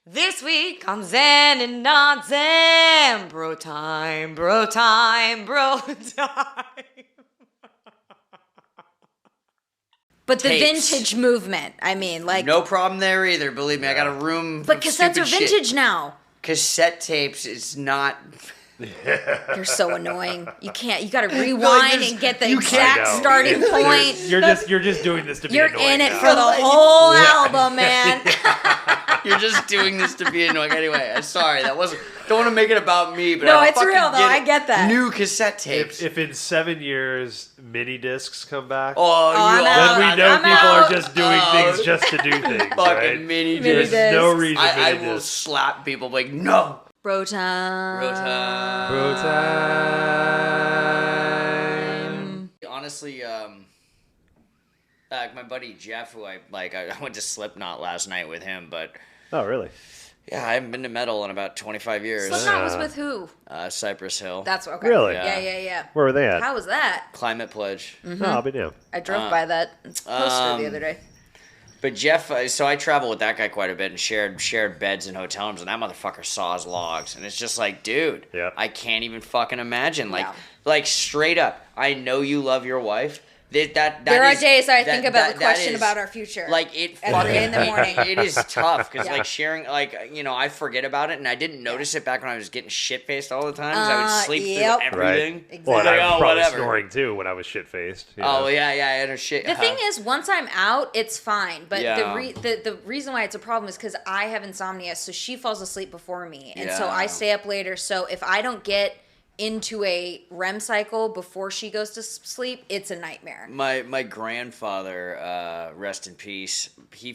This week on Zen and not Zen, BroTime, BroTime, BroTime. But the Tapes. vintage movement, I mean, like... No problem there either, believe me. I got a room But of cassettes stupid are vintage shit. now. Cassette tapes, it's not... You're so annoying. You gotta rewind and get the exact starting point. You're just doing this to be You're annoying in it now. for the whole album, man. You're just doing this to be annoying. Anyway, I'm sorry. That wasn't... Don't want to make it about me, but No, I it's fucking real, though. I get that. New cassette tapes. If in 7 years mini discs come back, I'm out. then we know I'm people out. are just doing things just to do things, Fucking right? mini There's discs. no reason I mini will discs. slap people like, no. BroTime. BroTime. Honestly, my buddy Jeff, who I went to Slipknot last night with him, but Oh, really? yeah, I haven't been to metal in about 25 years. Slipknot was with who? Cypress Hill. That's okay. Really? Yeah. Where were they at? How was that? Climate Pledge. Oh, I'll be damned. I drove by that poster the other day. But Jeff, so I traveled with that guy quite a bit and shared beds in hotel rooms, and that motherfucker saws logs, and it's just like, dude, Yeah. I can't even fucking imagine. Yeah. Like straight up, I know you love your wife. That There are is- days I that- think about that- the that question is- about our future. Like it Every fucking day in the morning. It is tough because Yeah. like sharing, like I forget about it, and I didn't notice it back when I was getting shit faced all the time. Because I would sleep yep. through everything. Exactly. Well, and I was Like, probably whatever. snoring too when I was shit faced. Oh yeah, I had a shit. The thing is, once I'm out, it's fine. But Yeah. the reason why it's a problem is because I have insomnia, so she falls asleep before me, and so Yeah. I stay up later. So if I don't get into a REM cycle before she goes to sleep, it's a nightmare. My grandfather, rest in peace. He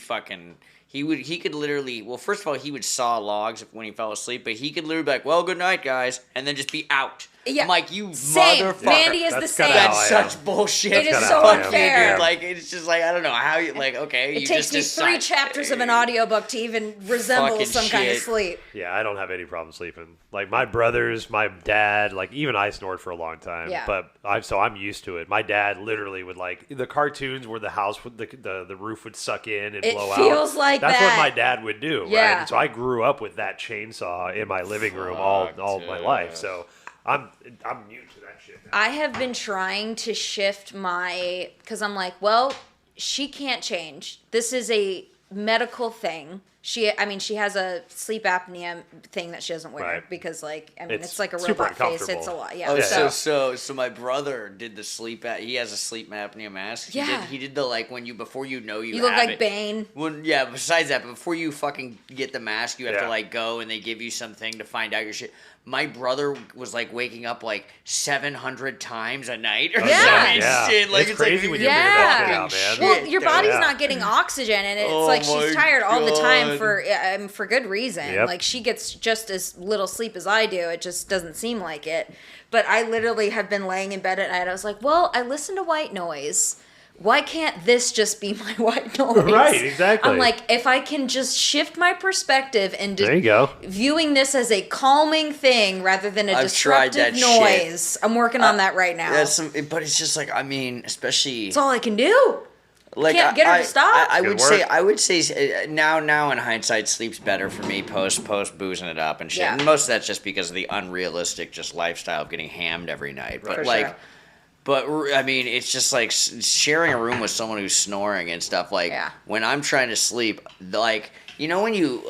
could literally, well, first of all, he would saw logs when he fell asleep, but he could literally be like, well, good night, guys, and then just be out. Yeah. I'm like, you Same. motherfucker. Mandy is the That's same. kinda how That's I am. such bullshit. It is kinda so how I am. unfair. Dude, like, it's just like, I don't know how you, like, okay. It you takes just me 3 decide- chapters of an audiobook to even resemble Fucking some kind of shit. sleep. Yeah, I don't have any problem sleeping. Like my brothers, my dad, like even I snored for a long time. Yeah. But I'm used to it. My dad literally would like the cartoons where the house would the roof would suck in and It blow out. feels like That's that. what my dad would do. Yeah. Right? And so I grew up with that chainsaw in my living room all my life. So I'm new to that shit. I have been trying to shift because I'm like, well, she can't change. This is a medical thing. She has a sleep apnea thing that she doesn't wear Right. because, It's it's like a super robot face. uncomfortable. It's a lot. Yeah. Oh, So so my brother did the he has a sleep apnea mask. Yeah. He did the, like, before you know you you look have like it. Bane. Yeah, besides that, before you fucking get the mask, you have Yeah. to, like, go and they give you something to find out your shit. My brother was, like, waking up, like, 700 times a night or Yeah. some Yeah. shit. Like, It's crazy like, when you Yeah. figure that shit out, Fucking man. Well, your body's Yeah. not getting oxygen, and it's Oh like she's my tired all the time God. for good reason. Yep. Like she gets just as little sleep as I do. It just doesn't seem like it. But I literally have been laying in bed at night. I was like, well, I listen to white noise. Why can't this just be my white noise? Right, exactly. I'm like, if I can just shift my perspective and There you go. viewing this as a calming thing rather than a I've tried disruptive that noise. I'm working on that right now. but it's just like, I mean, especially... That's all I can do. Like, Can't get her to stop. I Good would say now in hindsight, sleep's better for me post boozing it up and shit. Yeah. And most of that's just because of the unrealistic just lifestyle of getting hammed every night. But For like, sure. but I mean, it's just like sharing a room with someone who's snoring and stuff. Like Yeah. when I'm trying to sleep, like. You know when you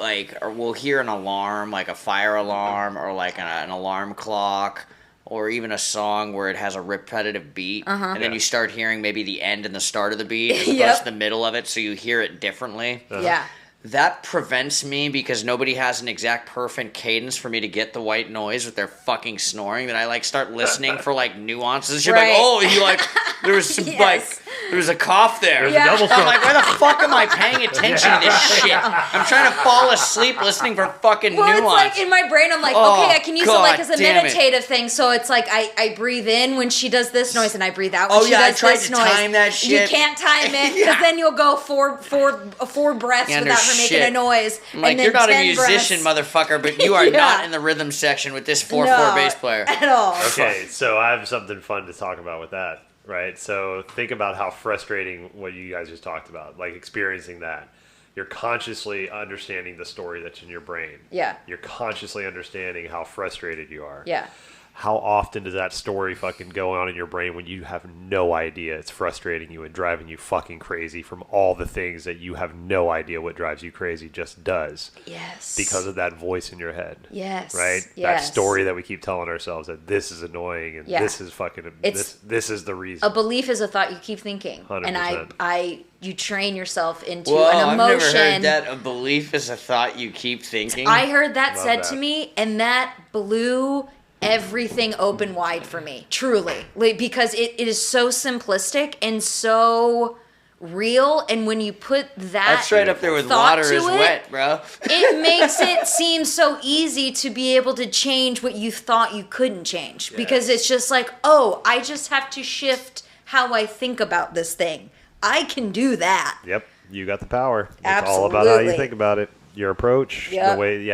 will hear an alarm, like a fire alarm or like an alarm clock, or even a song where it has a repetitive beat, and then you start hearing maybe the end and the start of the beat as opposed Yep. to the middle of it, so you hear it differently. Yeah. That prevents me because nobody has an exact perfect cadence for me to get the white noise with their fucking snoring. That I like start listening for like nuances. You're Right. like, oh, you like there was some Yes. there was a cough there. There's Yeah. a double I'm stroke. like, why the fuck am I paying attention to this shit? I'm trying to fall asleep listening for fucking Well, nuance. it's like in my brain, I'm like, Oh, okay, I can use it God like as a damn it. meditative thing. So it's like I breathe in when she does this noise, and I breathe out when Oh, she yeah, I does tried this to noise. time that You shit. can't time it because Yeah. then you'll go four breaths Yeah, without there's her making shit. a noise. I'm like, and then you're not a 10 musician, breaths. motherfucker, but you are Yeah. not in the rhythm section with this 4/4 No, bass player. at all. Okay, so I have something fun to talk about with that, right? So think about how frustrating what you guys just talked about, like experiencing that. you're consciously understanding the story that's in your brain. Yeah. You're consciously understanding how frustrated you are. Yeah. How often does that story fucking go on in your brain when you have no idea it's frustrating you and driving you fucking crazy from all the things that you have no idea what drives you crazy just does? Yes. Because of that voice in your head. Yes. Right? That Yes. story that we keep telling ourselves that this is annoying and Yeah. this is fucking, this is the reason. A belief is a thought you keep thinking. 100%. And you train yourself into Whoa, an emotion. I've never heard that. A belief is a thought you keep thinking. I heard that Love said that. to me, and that blew everything open wide for me, truly. Because it is so simplistic and so real, and when you put that That's right up there with thought water to is it, wet, bro. it makes it seem so easy to be able to change what you thought you couldn't change. Because it's just like, oh, I just have to shift how I think about this thing. I can do that. Yep, you got the power. It's all about how you Absolutely. think about it. Your approach, Yep. the way,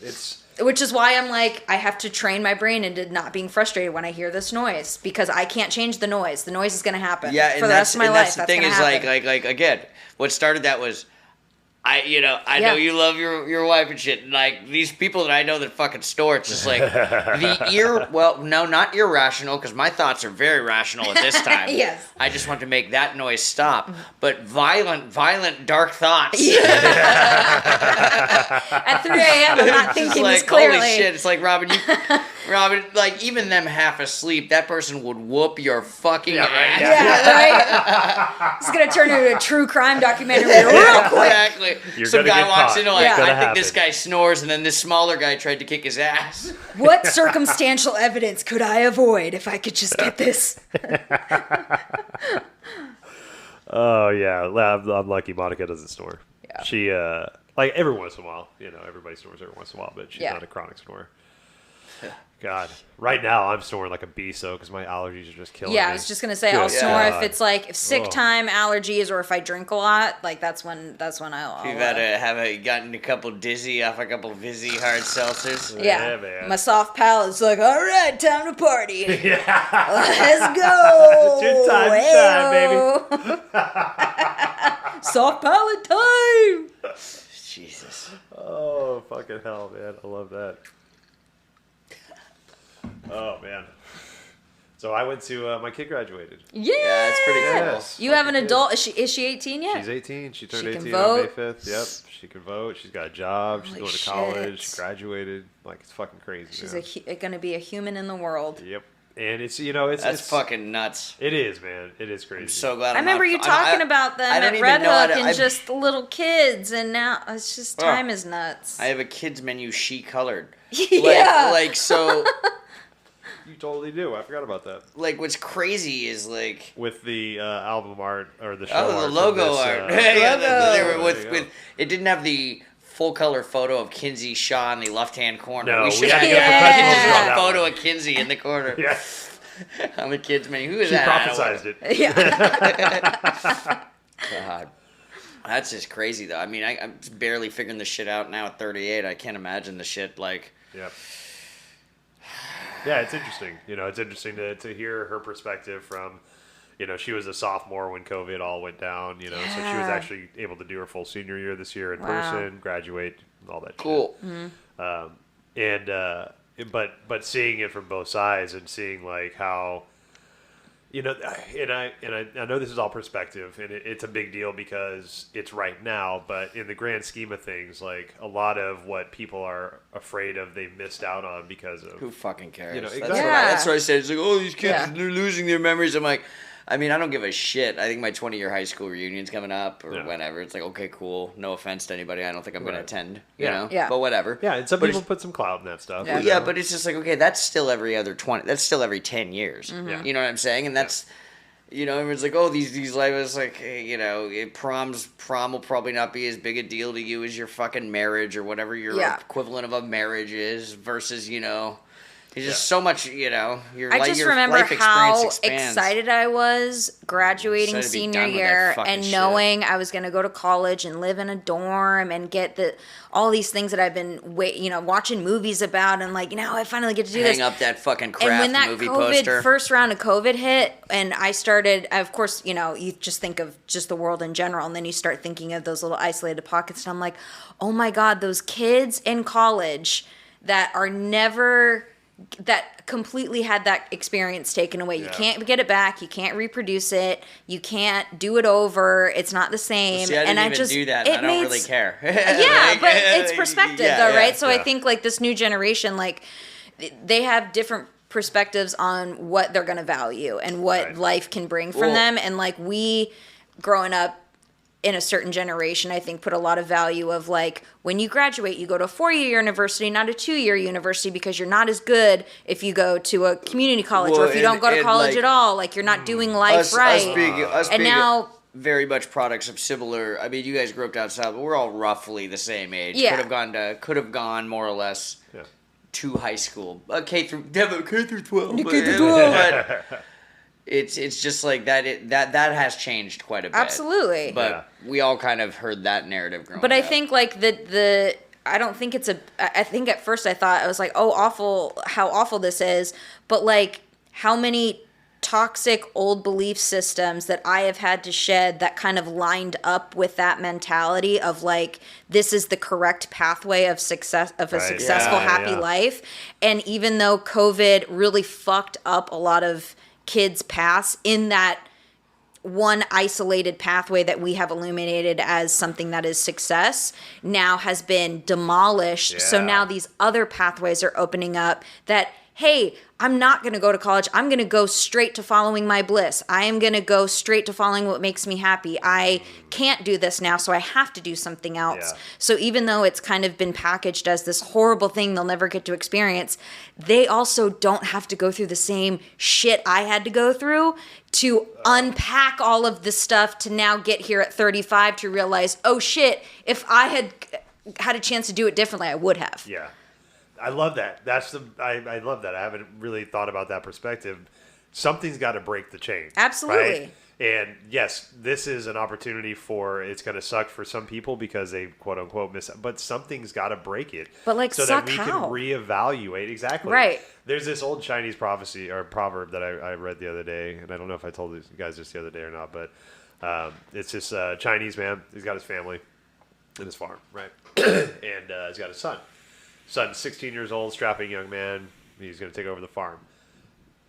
it's... Which is why I'm like, I have to train my brain into not being frustrated when I hear this noise, because I can't change the noise. The noise is going to happen. Yeah, and for the rest of my life. that's the thing gonna is happen. like again, what started that was I Yeah. know you love your wife and shit. And like these people that I know that fucking snore, it's just like not irrational, because my thoughts are very rational at this time. Yes. I just want to make that noise stop. But violent, dark thoughts. At 3 a.m., I'm not It's thinking like, this clearly. holy shit, it's like Robin, like even them half asleep, that person would whoop your fucking ass. Yeah, right? It's going to turn into a true crime documentary real quick. Exactly. You're Some gonna guy get walks caught. in like, It's gonna I think this happen. guy snores, and then this smaller guy tried to kick his ass. What circumstantial evidence could I avoid if I could just get this? Oh yeah, I'm lucky Monica doesn't snore. Yeah. She like every once in a while, everybody snores every once in a while, but she's Yeah. not a chronic snorer. God, right now I'm snoring like a beast though, because my allergies are just killing me. Yeah, I was just gonna say I'll Good snore God. if it's like if sick Ugh. time, allergies, or if I drink a lot. Like that's when I'll You've had gotten a couple dizzy off a couple Vizzy hard seltzers. yeah, man. my soft palate's like, all right, time to party. Yeah, Let's go. it's your time to shine, baby. Soft palate time. Jesus. oh fucking hell, man, I love that. Oh man. So I went to my kid graduated. Yeah, Yeah, it's pretty cool. Yes. You have an Fucking adult. Is she 18 yet? She's 18. She turned She can 18 on May vote. 5th. Yep, she can vote. She's got a job. She's Holy going to shit. college. She graduated. Like, it's fucking crazy. She's man. gonna be a human in the world. Yep. And it's it's That's it's, fucking nuts. It is, man. It is crazy. I'm so glad. I remember you talking about them at Red Hook and just the little kids, and now it's just time is nuts. I have a kids menu she colored. Yeah. Like so. You totally do. I forgot about that. Like what's crazy is like. With the album art or the show Oh, art. the from logo this, art. Logo. They were There you go. with it didn't have the full color photo of Kinsey Shaw in the left hand corner. No, we should had to have get a Yeah. professional to draw a that photo one. of Kinsey in the corner. Yeah. On the kids menu. Who is She that? I don't prophesized know. it. Yeah. God. That's just crazy though. I mean, I'm just barely figuring this shit out now at 38. I can't imagine the shit like. Yep. Yeah, it's interesting. It's interesting to hear her perspective from, she was a sophomore when COVID all went down, so she was Yeah. actually able to do her full senior year this year in Wow. person, graduate, all that Cool. shit. But seeing it from both sides and seeing like how, and I know this is all perspective, and it's a big deal because it's right now. But in the grand scheme of things, like a lot of what people are afraid of, they missed out on because of Who fucking cares? exactly. That's what I said. It's like, oh, these kids, Yeah. they're losing their memories. I'm like, I mean, I don't give a shit. I think my 20-year high school reunion's coming up or Yeah. whenever. It's like, okay, cool. No offense to anybody. I don't think I'm going Right. to attend, Yeah. Yeah. But whatever. Yeah, and some But people it's- put some clout in that stuff. Yeah. Yeah, but it's just like, okay, that's still every other 20. That's still every 10 years. Yeah. You know what I'm saying? And that's, everyone's like, oh, these like, it's like, hey, prom will probably not be as big a deal to you as your fucking marriage or whatever your Yeah. equivalent of a marriage is versus, It's just so much, you know. I just your remember life how experience expands. excited I was graduating Excited to be senior done with that year fucking and shit. knowing I was going to go to college and live in a dorm and get all these things that I've been watching movies about, and like, I finally get to do this. Hang up that fucking And when craft that movie COVID poster. first round of COVID hit, and I started, of course, you just think of just the world in general, and then you start thinking of those little isolated pockets, and I'm like, oh my God, those kids in college that completely had that experience taken away. You can't get it back. You can't reproduce it. You can't do it over. It's not the same. See, I didn't even do that. I don't really care. Yeah, but it's perspective, though, right? So yeah. I think like this new generation, like they have different perspectives on what they're going to value and what life can bring from them. And like we, growing up in a certain generation, I think put a lot of value of like, when you graduate, you go to a 4-year university, not a 2-year university, because you're not as good if you go to a community college or if you don't go to college at all. Like you're not doing life right. Us and being now very much products of similar. I mean, you guys grew up down south, but we're all roughly the same age. Yeah. Could have gone more or less to high school, K through 12. But it's just like that. That has changed quite a bit. Absolutely. But we all kind of heard that narrative growing up. But I think like I don't think I think at first I thought, I was like, oh, how awful this is. But like how many toxic old belief systems that I have had to shed that kind of lined up with that mentality of like, this is the correct pathway of success, of a successful, happy life. And even though COVID really fucked up a lot of kids' paths in that one isolated pathway that we have illuminated as something that is success now has been demolished. So now these other pathways are opening up that, hey, I'm not going to go to college. I'm going to go straight to following my bliss. I am going to go straight to following what makes me happy. I can't do this now, so I have to do something else. Yeah. So even though it's kind of been packaged as this horrible thing they'll never get to experience, they also don't have to go through the same shit I had to go through to unpack all of this stuff to now get here at 35 to realize, oh shit, if I had a chance to do it differently, I would have. Yeah. I love that. I love that. I haven't really thought about that perspective. Something's got to break the chain. Absolutely. Right? And yes, this is an opportunity it's going to suck for some people because they quote unquote miss, but something's got to break it. But like, so suck that we how? can reevaluate. Exactly. Right. There's this old Chinese prophecy or proverb that I read the other day, and I don't know if I told you guys this the other day or not, but it's this Chinese man. He's got his family and his farm, right? And he's got his son. Son's 16 years old, strapping young man. He's going to take over the farm.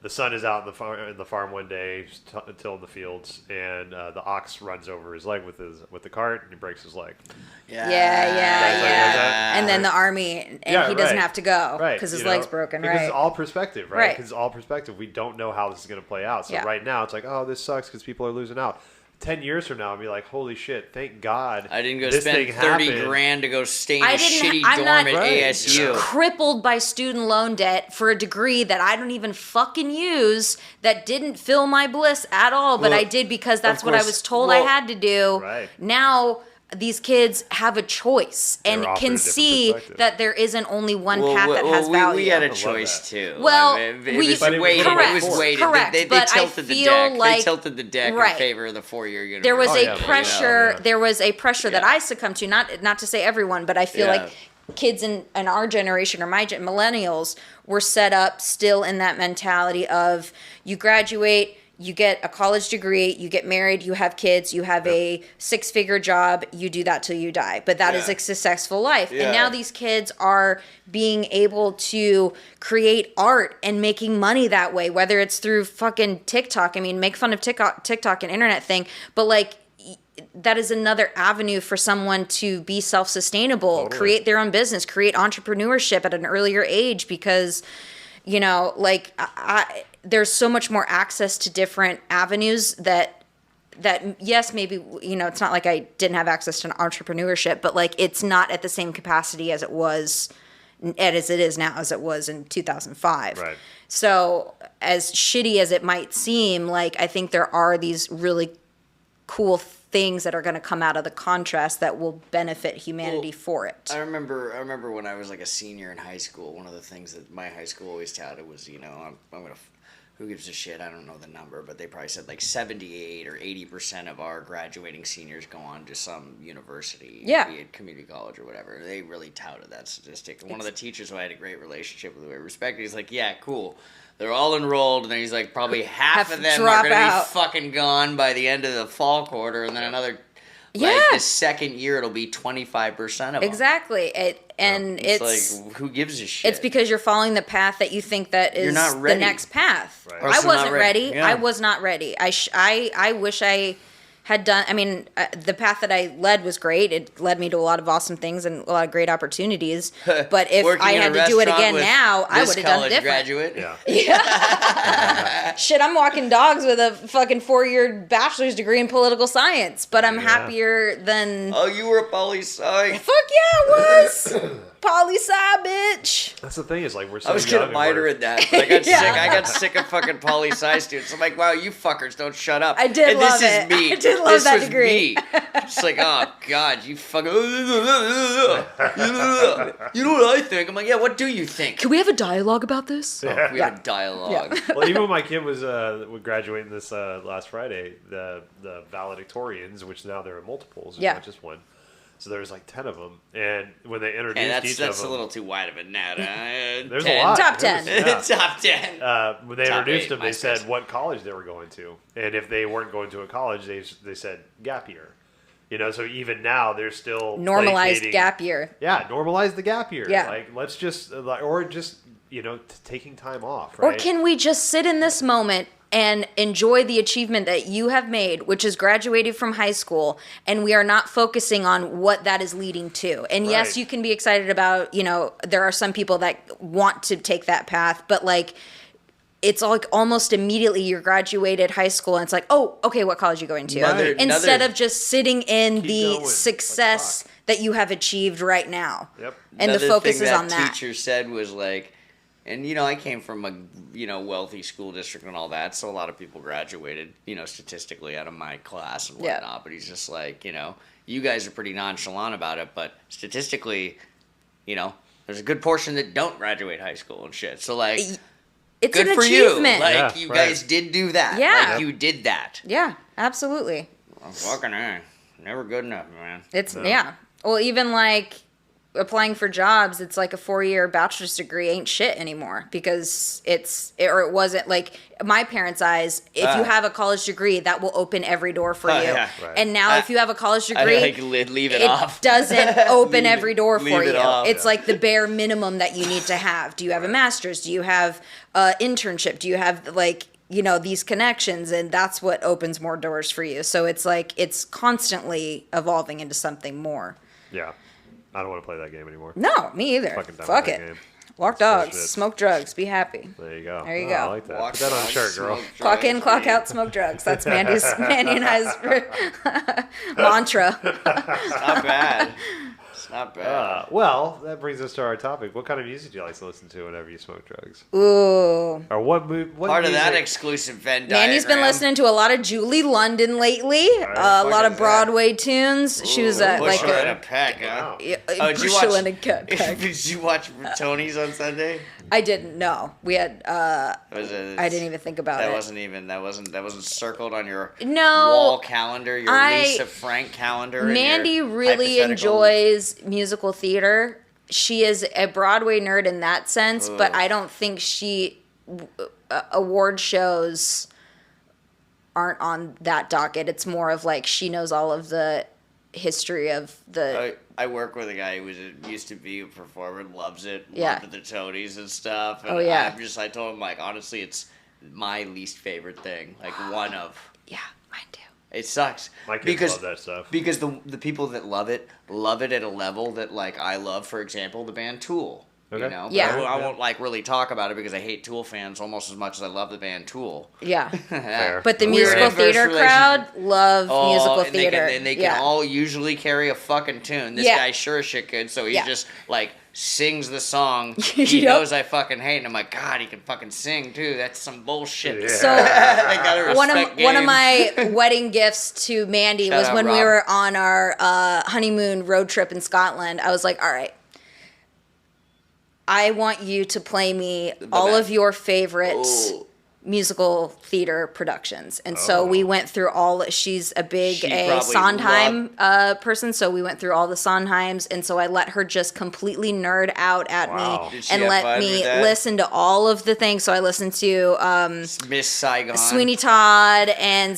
The son is out in the farm one day, tilling the fields, and the ox runs over his leg with the cart, and he breaks his leg. Yeah. And then the army, and he doesn't have to go because his leg's broken. Because right. it's all perspective, right? Because it's all perspective. We don't know how this is going to play out. So right now, it's like, oh, this sucks because people are losing out. 10 years from now, I'll be like, holy shit, thank God I didn't go this spend thing 30 happened. grand to go stay in a shitty I'm dorm not at ASU. crippled by student loan debt for a degree that I don't even fucking use, that didn't fill my bliss at all, but I did because that's what I was told I had to do. Right. Now these kids have a choice and can see that there isn't only one path that has value. We had a choice too. Well, it was weighted. correct, It was weighted. correct, They but tilted I the feel deck. like- They tilted the deck right. in favor of the 4-year university. There was yeah, pressure. yeah. There was a pressure that I succumbed to. Not to say everyone, but I feel like kids in our generation or millennials were set up still in that mentality of you graduate, you get a college degree, you get married, you have kids, you have a 6-figure job, you do that till you die. But that is a successful life. And now these kids are being able to create art and making money that way, whether it's through fucking TikTok. I mean, make fun of TikTok and internet thing, but like, that is another avenue for someone to be self-sustainable, create their own business, create entrepreneurship at an earlier age because, like there's so much more access to different avenues that yes, maybe, it's not like I didn't have access to entrepreneurship, but like it's not at the same capacity as it was, as it is now, as it was in 2005. Right. So as shitty as it might seem, like I think there are these really cool things that are going to come out of the contrast that will benefit humanity for it. I remember when I was like a senior in high school, one of the things that my high school always touted was, I'm gonna, who gives a shit? I don't know the number, but they probably said like 78 or 80% of our graduating seniors go on to some university, be it community college or whatever. They really touted that statistic. And one of the teachers who I had a great relationship with, who I respected, he's like, yeah, cool. They're all enrolled, and then he's like, probably half of them are going to be fucking gone by the end of the fall quarter, and then another, the second year, it'll be 25% of them. Exactly. It's like, who gives a shit? It's because you're following the path that you think that is the next path. Right. I wasn't ready. Yeah. I was not ready. I wish I had done. I mean, the path that I led was great. It led me to a lot of awesome things and a lot of great opportunities. But if I had to do it again now, I would have done different. Graduate. Yeah. Shit, I'm walking dogs with a fucking 4-year bachelor's degree in political science, but I'm happier than. Oh, you were a poli-sci. Fuck yeah, I was. Poli-sci, bitch. That's the thing is like we're so I was gonna young minor and in that, but I got sick. I got sick of fucking poli-sci students. I'm like, wow, you fuckers don't shut up. I did and love this it. Is me. I did love this that was degree. Me. It's like, oh god, you fucking. You know what I think? I'm like, yeah, what do you think? Can we have a dialogue about this? We have a dialogue. well, even when my kid was graduating this last Friday, the valedictorians, which now there are multiples, it's not just one. So there's like 10 of them, and when they introduced And each of them, that's a little too wide of a net. There's a lot. Top 10. Top 10. When they Top introduced 8, them, they MySpace. said what college they were going to, and if they weren't going to a college, they said gap year. So even now they're still Normalized placating- gap year. Yeah, normalize the gap year. Yeah. Like let's just or just taking time off. Right? Or can we just sit in this moment and enjoy the achievement that you have made, which is graduated from high school, and we are not focusing on what that is leading to. And yes, Right. you can be excited about, there are some people that want to take that path, but like, it's like almost immediately you're graduated high school and it's like, oh, okay, what college are you going to? Another- Instead of just sitting in Keep the going. success that you have achieved right now. Yep. And the Another focus thing is on that. teacher said was like, and I came from a wealthy school district and all that, so a lot of people graduated statistically out of my class and whatnot. Yeah. But he's just like, you guys are pretty nonchalant about it, but statistically, there's a good portion that don't graduate high school and shit. So like, It's good an for achievement. you. Like Yeah, you right. guys did do that. Yeah. Like you did that. Yeah, absolutely. Fucking never good enough, man. It's Well, even like applying for jobs, it's like a 4-year bachelor's degree ain't shit anymore because it wasn't like my parents' eyes. If you have a college degree, that will open every door for you. Yeah. Right. And now, if you have a college degree, leave it it off. doesn't open every door leave for it you. off. It's like the bare minimum that you need to have. Do you have a master's? Do you have an internship? Do you have like these connections? And that's what opens more doors for you. So it's like it's constantly evolving into something more. Yeah. I don't want to play that game anymore. No, me either. Fucking done Fuck with it. that game. Walk That's dogs, bullshit. smoke drugs, be happy. There you go. There you Oh, go. I like that. Walk Put that on a dogs, shirt, girl. smoke Clock in, drugs, clock read. out, smoke drugs. That's Mandy and I's mantra. It's not bad. It's not bad. Well, that brings us to our topic. What kind of music do you like to listen to whenever you smoke drugs? Ooh. Or what Part of that music- exclusive Venn Mandy's been diagram. listening to a lot of Julie London lately. A fuck lot is of Broadway tunes. She was like Bushel and a a peck, huh? Wow. Did you Bushel watch? and a cut peck. Did you watch Tony's on Sunday? I didn't know. We had. I I didn't even think about That it. wasn't circled on your No, wall calendar, your Lisa Frank calendar. and Mandy your really hypothetical- enjoys musical theater. She is a Broadway nerd in that sense, but I don't think award shows aren't on that docket. It's more of like she knows all of the history of the. I work with a guy who used to be a performer, loves it, Yeah. loved the Tonys and stuff. And Oh, yeah. I told him like honestly, it's my least favorite thing. Like one of. Yeah, mine too. It sucks. My kids because, love that stuff. Because the people that love it at a level that like I love. For example, the band Tool. Okay. You know, but Yeah. I won't like really talk about it because I hate Tool fans almost as much as I love the band Tool. Yeah. Fair. But the We're musical in theater inverse crowd love musical and theater. They can all usually carry a fucking tune. This Yeah. guy sure as shit could, so he Yeah. just like sings the song he Yep. knows I fucking hate, and I'm like, God, he can fucking sing too. That's some bullshit. Yeah. So I gotta respect one of game. my wedding gifts to Mandy Shout was out, when we Rob. were on our honeymoon road trip in Scotland. I was like, all right, I want you to play me all band. of your favorite Ooh. musical theater productions. And so we went through she's a big She a probably Sondheim person, so we went through all the Sondheims, and so I let her just completely nerd out at Wow. me Did she and have let fun me with that? listen to all of the things. So I listened to Miss Saigon. Sweeney Todd and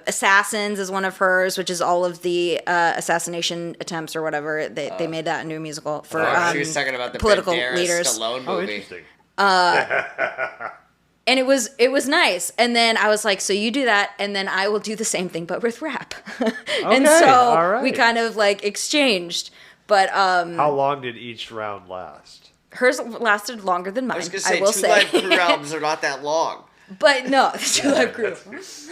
Assassins is one of hers, which is all of the assassination attempts or whatever. They made that into a musical for She was talking about the political Banderas leaders. Stallone Oh, movie. interesting. And it was nice. And then I was like, so you do that, and then I will do the same thing, but with rap. And Okay, so all right. we kind of like exchanged. But How long did each round last? hers lasted longer than mine. I was gonna say, will two say. live crew albums are not that long. But no, Two Live Crew. It's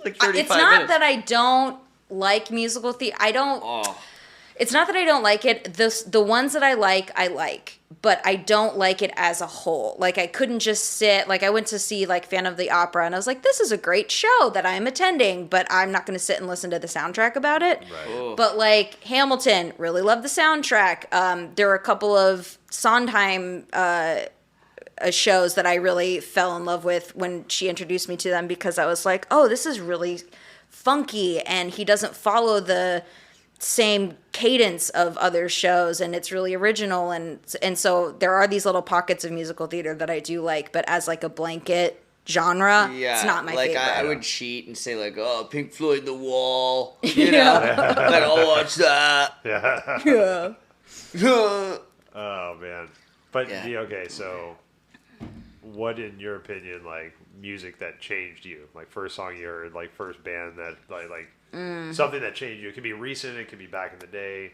like 35 It's not minutes. that I don't like musical theater. I don't. Oh, It's not that I don't like it. The ones that I like, but I don't like it as a whole. Like I couldn't just sit. Like I went to see like Phantom of the Opera, and I was like, this is a great show that I'm attending, but I'm not going to sit and listen to the soundtrack about it. Right. oh. But like Hamilton, really love the soundtrack. There were a couple of Sondheim shows that I really fell in love with when she introduced me to them, because I was like, oh, this is really funky, and he doesn't follow the same cadence of other shows, and it's really original, and so there are these little pockets of musical theater that I do like, but as like a blanket genre, Yeah, it's not my like favorite. I would cheat and say like, "Oh, Pink Floyd, The Wall," you know, like I'll watch that. Yeah. Yeah. Oh man. But Yeah. okay, so what in your opinion, like music that changed you? Like first song you heard, like first band that like something that changed you. It could be recent, it could be back in the day.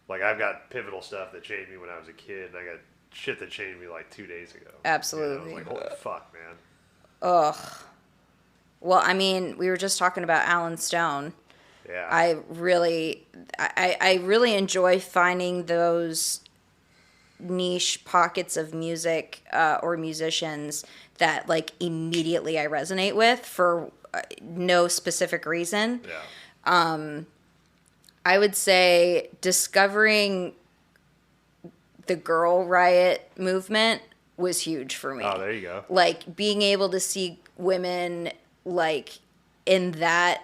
Like I've got pivotal stuff that changed me when I was a kid, and I got shit that changed me like 2 days ago. Absolutely. You know, like holy fuck, man. Ugh. Well, I mean, we were just talking about Alan Stone. Yeah. I really enjoy finding those niche pockets of music or musicians that like immediately I resonate with for no specific reason. Yeah. I would say discovering the Girl Riot movement was huge for me. Oh, there you go. Like being able to see women like in that,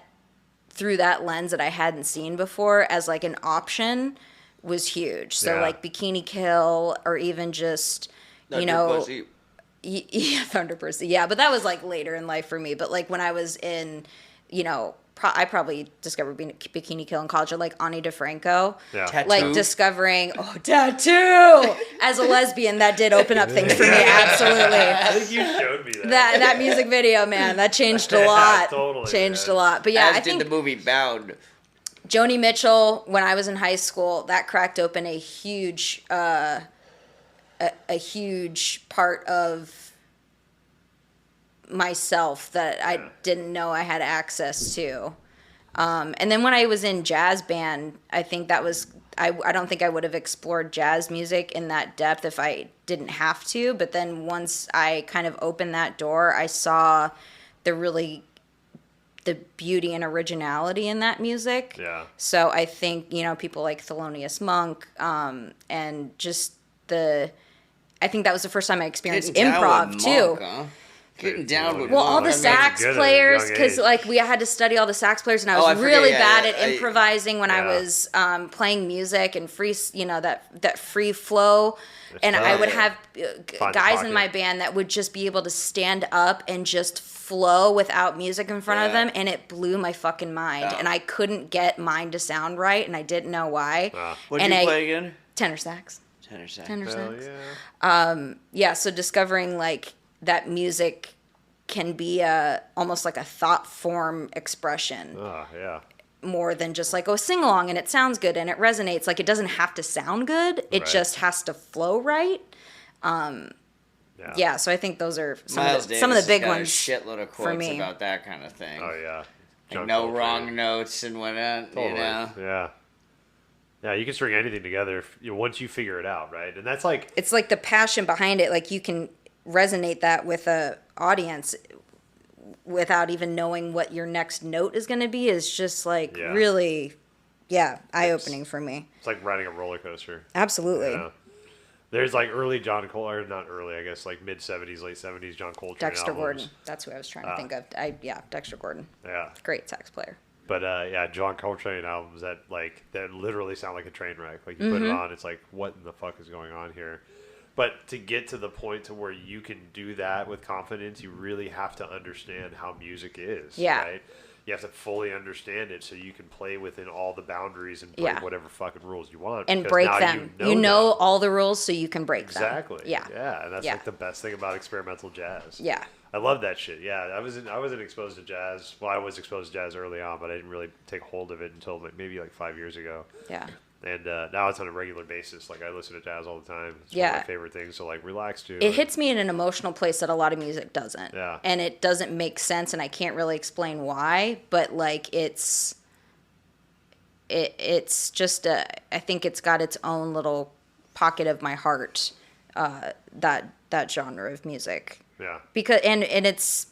through that lens that I hadn't seen before as like an option was huge. So Yeah. like Bikini Kill, or even just, you know, yeah, Thunder Pussy. Yeah, but that was like later in life for me. But like when I was in, you know, I probably discovered Bikini Kill in college, or like Ani DeFranco. Yeah. Tattoo. Like discovering, Tattoo! As a lesbian, that did open up things for me, absolutely. I think you showed me that. That music video, man, that changed a Yeah, lot. totally, Changed man. a lot. But yeah, As I did think the movie Bound. Joni Mitchell, when I was in high school, that cracked open a huge part of myself that I didn't know I had access to. And then when I was in jazz band, I think that was, I don't think I would have explored jazz music in that depth if I didn't have to. But then once I kind of opened that door, I saw the beauty and originality in that music. Yeah. So I think, you know, people like Thelonious Monk, and just I think that was the first time I experienced Getting down improv with too. Monk, huh? Getting down with Well, Monk. all the I mean, sax good at a players, young because age. like we had to study all the sax players, and I Oh, was I forget, really yeah, bad yeah, at improvising when I Yeah. was playing music and free, you know, that free flow. And I tough. would have Find the guys in my pocket. band that would just be able to stand up and just flow without music in front of Yeah. them, and it blew my fucking mind. Yeah. And I couldn't get mine to sound right, and I didn't know why. What did and you I- play again? Tenor sax. Tenor sax. Tenor Hell sax. yeah. Yeah, so discovering like that music can be almost like a thought form expression. Oh, yeah. more than just like, oh, sing along and it sounds good and it resonates. Like, it doesn't have to sound good. It Right. just has to flow right. Yeah, so I think those are some of the big got ones. A shitload of for quotes me. about that kind of thing. Oh yeah. Like John no Coltrane. wrong notes and whatnot. Totally. You know. Yeah. Yeah, you can string anything together once you figure it out, right? And that's like It's like the passion behind it. Like, you can resonate that with a audience without even knowing what your next note is going to be is just like Yeah. really, eye-opening for me. it's like riding a roller coaster. Absolutely. Yeah. There's like early John Coltrane, or not early, I guess, like mid 70s, late 70s John Coltrane Dexter albums. Gordon. That's who I was trying to think of. Dexter Gordon. Yeah. Great sax player. But John Coltrane albums that literally sound like a train wreck. Like you put it on, it's like, what in the fuck is going on here? But to get to the point to where you can do that with confidence, you really have to understand how music is. Yeah. Right? You have to fully understand it so you can play within all the boundaries and break whatever fucking rules you want. And because break now them. You know them. all the rules so you can break Exactly. them. Yeah. Yeah, and that's Yeah. like the best thing about experimental jazz. Yeah. I love that shit. Yeah, I wasn't exposed to jazz. Well, I was exposed to jazz early on, but I didn't really take hold of it until maybe like 5 years ago. Yeah. And now it's on a regular basis. Like I listen to jazz all the time. It's one Yeah. of my favorite things to like relax to. It hits me in an emotional place that a lot of music doesn't. Yeah. And it doesn't make sense, and I can't really explain why, but like it's just I think it's got its own little pocket of my heart, that genre of music. Yeah. Because and it's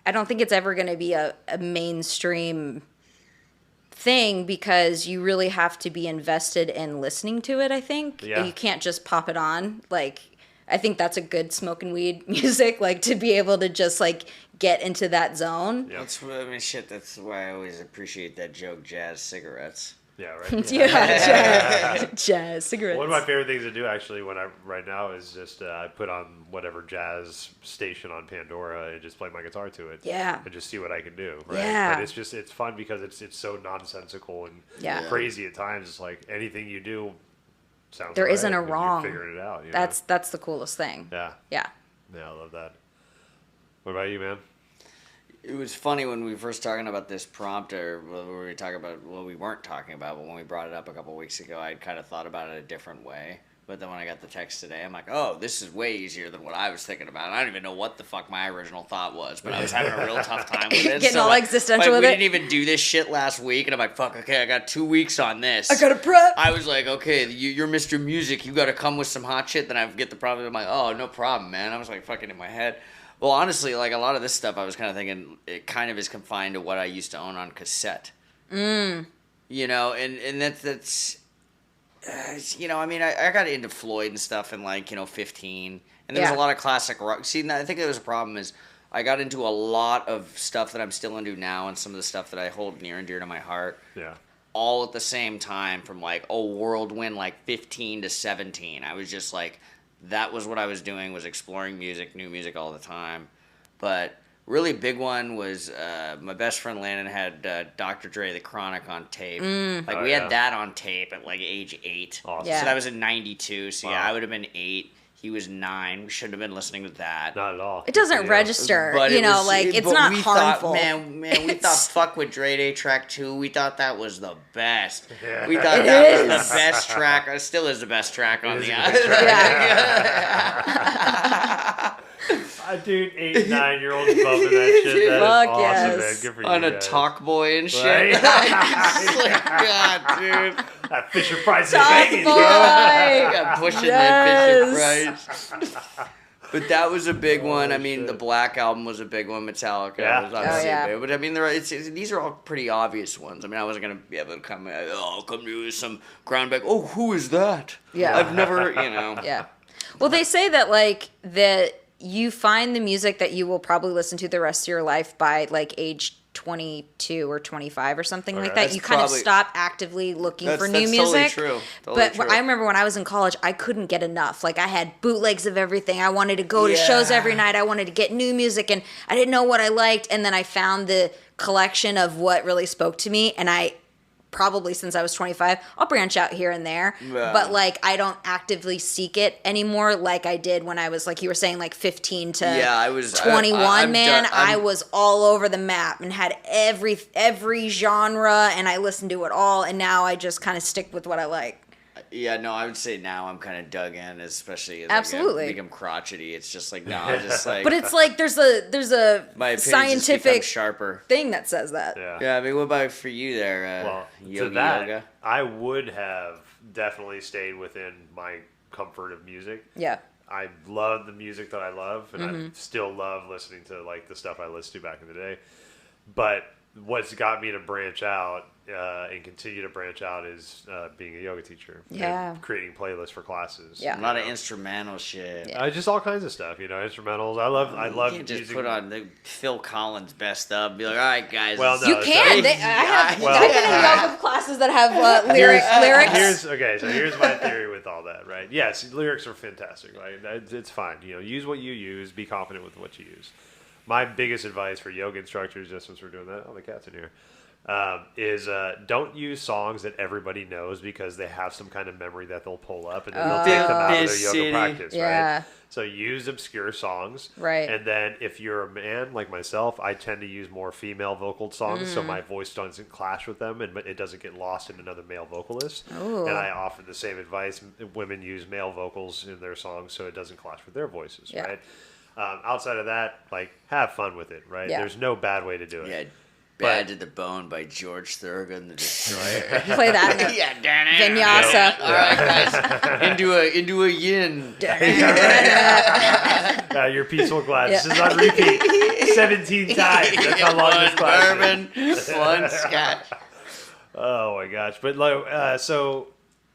I don't think it's ever going to be a mainstream thing because you really have to be invested in listening to it, I think. Yeah. You can't just pop it on. Like, I think that's a good smoking weed music, like to be able to just like get into that zone. Yep. That's why I always appreciate that joke, jazz cigarettes. Yeah, right. Yeah, jazz cigarettes. One of my favorite things to do actually right now is just I put on whatever jazz station on Pandora and just play my guitar to it. Yeah. And just see what I can do. Right. Yeah. But it's fun because it's so nonsensical and Yeah. crazy at times. It's like anything you do sounds There right, isn't a and you're wrong. figuring it out. You That's the coolest thing. know? Yeah. Yeah, I love that. What about you, man? It was funny when we were first talking about this prompt, or we weren't talking about, but when we brought it up a couple of weeks ago, I'd kind of thought about it a different way. But then when I got the text today, I'm like, oh, this is way easier than what I was thinking about. I don't even know what the fuck my original thought was, but I was having a real tough time with it. Getting all existential with we it. didn't even do this shit last week, and I'm like, fuck, okay, I got 2 weeks on this. I gotta prep. I was like, okay, you're Mr. Music. You got to come with some hot shit. Then I get the problem. I'm like, oh, no problem, man. I was like fucking in my head. Well, honestly, like a lot of this stuff, I was kind of thinking it kind of is confined to what I used to own on cassette. You know, and that's you know, I mean, I got into Floyd and stuff in like 15, and there was a lot of classic rock. See, I think there was a problem is I got into a lot of stuff that I'm still into now, and some of the stuff that I hold near and dear to my heart. Yeah. All at the same time from like whirlwind like 15 to 17. I was just like, that was what I was doing, was exploring music, new music all the time. But really big one was my best friend Landon had Dr. Dre The Chronic on tape. Like we had that on tape at like age 8. Awesome. Yeah. So that was in 92. So yeah, Wow. I would have been 8. He was 9. We shouldn't have been listening to that. Not at all. It doesn't Yeah. register, But you it know, was- like it's but not we harmful. Thought, man, we thought "Fuck with Dre Day" track 2. We thought that was the best. Yeah. We thought It that is. was the best track. It still is the best track on is the a album. good Yeah. Dude, 8 and 9 year olds bumping that shit. That is Fuck awesome, yes. man. Good for you. On a guys. talk boy and shit. Right? It's like, God, dude. That Fisher Price is Talk banging, boy. bro. Got pushing that Yes. Fisher Price. But that was a big one. I mean, shit. the Black Album was a big one. Metallica Yeah. was obviously yeah. big. But I mean, these are all pretty obvious ones. I mean, I wasn't going to be able to come to you with some groundback. Oh, who is that? Yeah. I've never, you know. Yeah. Well, they say that like that you find the music that you will probably listen to the rest of your life by like age 22 or 25 or something like that. That's You kind of probably- stop actively looking for new that's music. Totally true. Totally But true. I remember when I was in college, I couldn't get enough. Like I had bootlegs of everything. I wanted to go to shows Yeah. every night. I wanted to get new music, and I didn't know what I liked. And then I found the collection of what really spoke to me, and I probably since I was 25. I'll branch out here and there, Yeah. but like I don't actively seek it anymore like I did when I was, like you were saying, like 15 to I was 21. I'm Man, done- I I'm- was all over the map and had every genre, and I listened to it all, and now I just kind of stick with what I like. Yeah, no, I would say now I'm kind of dug in, especially as Absolutely. I become crotchety. It's just like now I'm just like. But it's like there's a my opinions just scientific become sharper. thing that says that. Yeah. Yeah, I mean, what about for you there, Well, Yogi to that, Yoga? I would have definitely stayed within my comfort of music. Yeah. I love the music that I love, and Mm-hmm. I still love listening to like the stuff I listened to back in the day. But what's got me to branch out and continue to branch out is being a yoga teacher. Yeah. And creating playlists for classes. Yeah. A lot of instrumental shit. Yeah. Just all kinds of stuff, instrumentals. I love You can't just using. put on the Phil Collins best of. Be like, all right, guys. Well, no. You can. so- I have Well- I've been in yoga classes that have lyrics. Here's my theory with all that, right? Yes, lyrics are fantastic, right? It's fine. Use what you use. Be confident with what you use. My biggest advice for yoga instructors, just since we're doing that, the cat's in here, is don't use songs that everybody knows because they have some kind of memory that they'll pull up and then they'll take them out of their This yoga city. practice, Yeah. right? So use obscure songs. Right. And then if you're a man like myself, I tend to use more female vocal songs so Mm. my voice doesn't clash with them and it doesn't get lost in another male vocalist. Ooh. And I offer the same advice. Women use male vocals in their songs so it doesn't clash with their voices, Yeah. right? Outside of that, like, have fun with it, right? Yeah. There's no bad way to do it. Yeah, Bad to the Bone by George Thorogood the Destroyer. Play that in a Yeah, damn it. vinyasa. All right, guys. into a yin. Your peaceful class. This is on repeat 17 times. That's how long this class is. Bourbon, one scotch. Oh my gosh! But like, so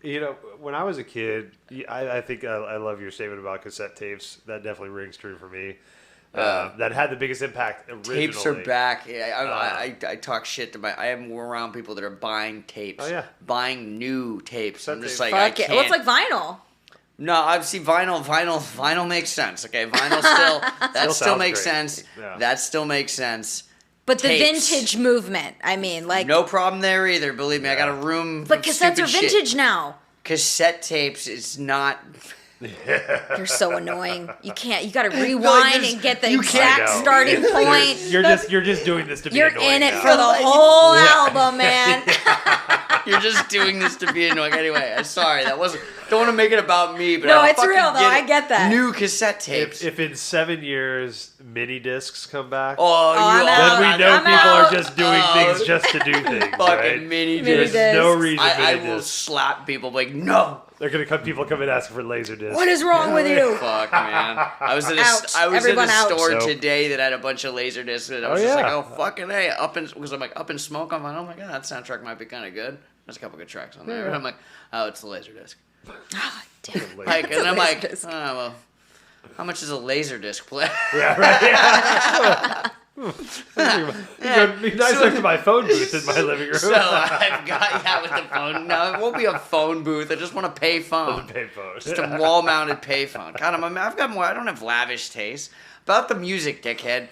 when I was a kid, I think I love your statement about cassette tapes. That definitely rings true for me. That had the biggest impact originally. Tapes are back. I talk shit to I am around people that are buying tapes. Oh, yeah. Buying new tapes. I'm just tapes. like, I Fuck it. can't. Well, it's like vinyl. No, I've seen vinyl makes sense. Okay, vinyl that still sounds makes great. sense. Yeah. That still makes sense. But the Tapes. vintage movement, I mean, like. No problem there either. Believe me, I got a room. But of cassettes stupid are shit. vintage now. Cassette tapes is not. You're so annoying. You can't. You got to rewind just- and get the you exact can't. I know. starting point. You're just doing this to be You're annoying in it now. for the whole album, man. You're just doing this to be annoying. Anyway, I'm sorry. That wasn't. Don't want to make it about me, but No, I it's fucking real, though. get I it. get that. New cassette tapes. If in 7 years mini discs come back, oh, I'm you out. then we know I'm people out. are just doing things just to do things, fucking right? mini Mini discs. There's no discs. reason I mini will discs. slap people like no. They're gonna come. People come and ask for laser discs. What is wrong with you? Fuck man. I was at Ouch. I was Everyone in a ouch. store So- today that had a bunch of laser discs and I was Oh, just like, yeah. oh fucking hey, because I'm like Up in Smoke. I'm like, oh my god, that soundtrack might be kind of good. There's a couple good tracks on there. And I'm like, oh, it's the laser disc. Damn. Like, and I'm laser like, disc. oh well, how much does a laser disc play? Yeah, right. It'd be nice next to my phone booth in my living room. So I've got with the phone. No, it won't be a phone booth. I just want a pay phone. The payphone. Just a wall-mounted payphone. God, I've got more. I don't have lavish taste. About the music, dickhead.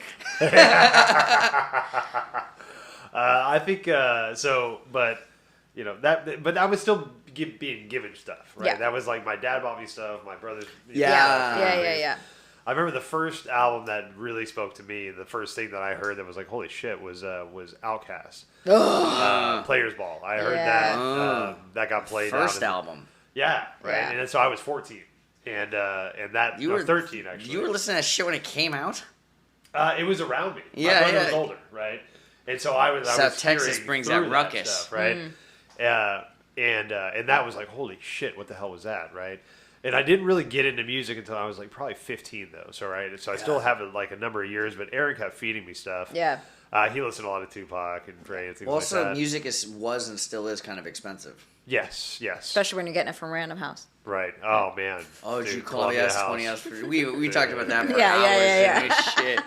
I think so, but that. But I was still being given stuff, right? Yeah. That was like my dad bought me stuff. My brothers. Yeah. Yeah. I remember the first album that really spoke to me. The first thing that I heard that was like, holy shit, was Outkast. Players Ball. I heard Yeah. that got played. First out album. Yeah, right. Yeah. And then, so I was 14, and that You were 13 actually. You were listening to that shit when it came out. It was around me. Yeah, My brother yeah. was older, right? And so I was. I South was Texas hearing brings through that ruckus. stuff, right? And that was like, holy shit, what the hell was that, right? And I didn't really get into music until I was like probably 15 though. So right, so I still have like a number of years. But Aaron kept feeding me stuff. Yeah. He listened to a lot of Tupac and Dre and things Also, like that. music was and still is kind of expensive. Yes. Especially when you're getting it from Random House. Right. Oh man. Oh, did Dude, you call me? Yes, 20 hours. We talked about that for Yeah, hours. yeah. didn't we? Shit.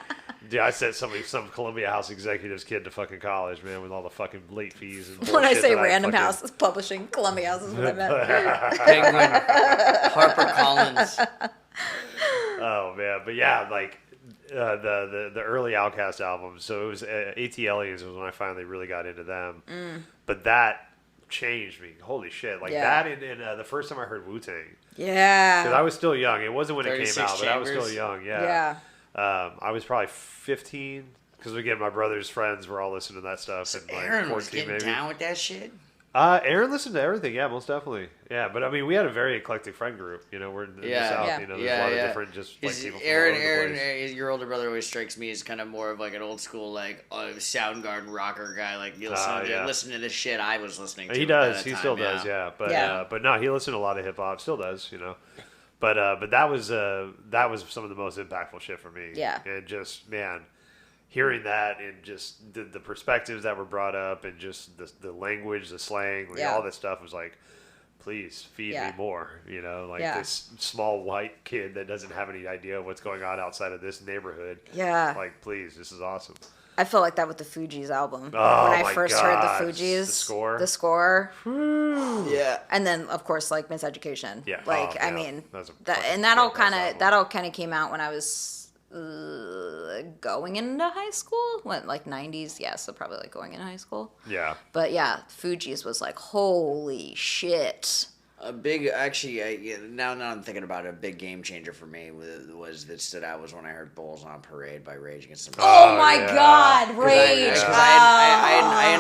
Yeah, I sent some Columbia House executive's kid to fucking college, man, with all the fucking late fees and When I bullshit say that Random fucking- House, it's publishing. Columbia House is what I meant. Penguin, Harper Collins. Oh man, but yeah, like the early Outkast albums. So it was AT Aliens was when I finally really got into them. But that changed me. Holy shit! Like Yeah. that, and the first time I heard Wu-Tang, Yeah. because I was still young. It wasn't when it came 36 out, but I was still Chambers. young. Yeah. I was probably 15. Because again, my brother's friends were all listening to that stuff, and like Aaron 14 was getting maybe. down with that shit. Aaron listened to everything, yeah, most definitely, yeah. But I mean, we had a very eclectic friend group. You know, we're in the Yeah. South. Yeah. You know, there's a lot of different just like His- people from Aaron, all over the place. Aaron, your older brother always strikes me as kind of more of like an old school like Soundgarden rocker guy. Like you listen to this shit I was listening to. He at does. that He time, still does. Yeah. But Yeah. but no, he listened to a lot of hip hop. Still does. You know. But that was some of the most impactful shit for me. Yeah. And just man, hearing that and just the perspectives that were brought up and just the language, the slang, like, Yeah. all this stuff was like, please feed Yeah. me more. You know, like Yeah. this small white kid that doesn't have any idea of what's going on outside of this neighborhood. Yeah. Like, please, this is awesome. I felt like that with the Fugees album. Oh, when I my first heard God. the Fugees. The score? The score. Yeah. And then, of course, like Miseducation. Yeah. Like, Oh, I yeah. mean, That's a that, fucking and that all fantastic kind album. of came out when I was going into high school. What, like 90s? Yeah, so probably like going into high school. Yeah. But yeah, Fugees was like, holy shit. A big, actually, now I'm thinking about it, a big game changer for me was that stood out was when I heard "Bulls on Parade" by Rage Against the Machine. Oh my yeah. God, Rage! Because I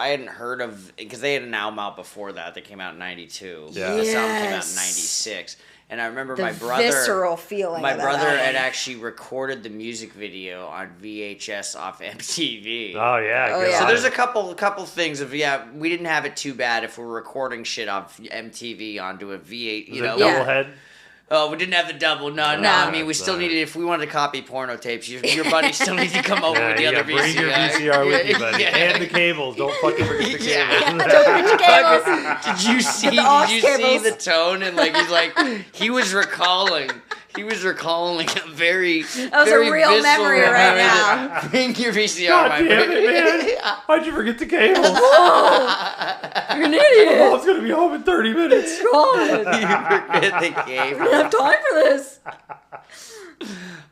hadn't heard of because they had an album out before that came out in '92. Yeah. This album came out in Yes. '96, and I remember The my brother. visceral feeling. My of that brother album. had actually recorded the music video on VHS off MTV. Oh yeah. Oh, good yeah. So on there's him. a couple things of we didn't have it too bad if we're recording shit off MTV onto a V8, Is you it know. double Yeah. head? Oh, we didn't have the double. No. No. I mean, we still No. needed if we wanted to copy porno tapes. Your buddy still needs to come over Yeah, with the you other gotta bring your VCR with you, buddy. Yeah. And the cables. Don't fucking forget the Yeah. cables. Don't forget your cables. Did you see? The aux Did you see cables. the tone and like he's like he was recalling. He was recalling a very That was a very real visceral memory right now. that Bring your VCR, God my damn friend. it, man. Why'd you forget the cables? You're an idiot. Mom's gonna be home in 30 minutes. God. You forget the game. I don't have time for this.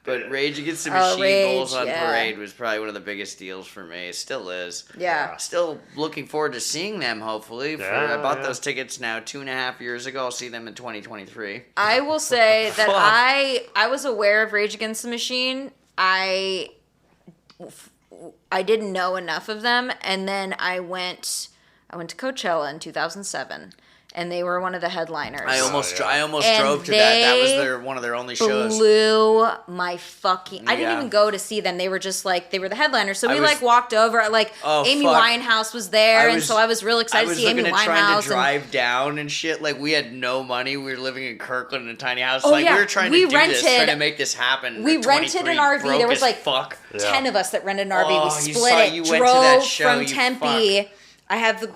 But Rage Against the Oh, Machine, Rage, Bulls on yeah. Parade was probably one of the biggest deals for me. It still is. Yeah. Still looking forward to seeing them, hopefully. Yeah, I bought yeah. those tickets now 2.5 years ago. I'll see them in 2023. I will say that Fuck. I was aware of Rage Against the Machine. I didn't know enough of them, and then I went to Coachella in 2007, and they were one of the headliners. I almost yeah. drove to that. That was they one of their only shows. blew my fucking. I didn't Yeah. even go to see them. They were just like they were the headliners. So I we was- like walked over. Like Oh, Amy fuck. Winehouse was there, and so I was real I excited was to see Amy looking at trying Winehouse. to drive down and shit. Like we had no money. We were living in Kirkland in a tiny house. Oh, like yeah. we were trying We to do this, rented- trying to make this happen. we At rented an 23, RV. broke There was as like fuck. 10 of us that rented an RV. Oh, We you split saw- it. you Drove went to that show, from you Tempe. I have the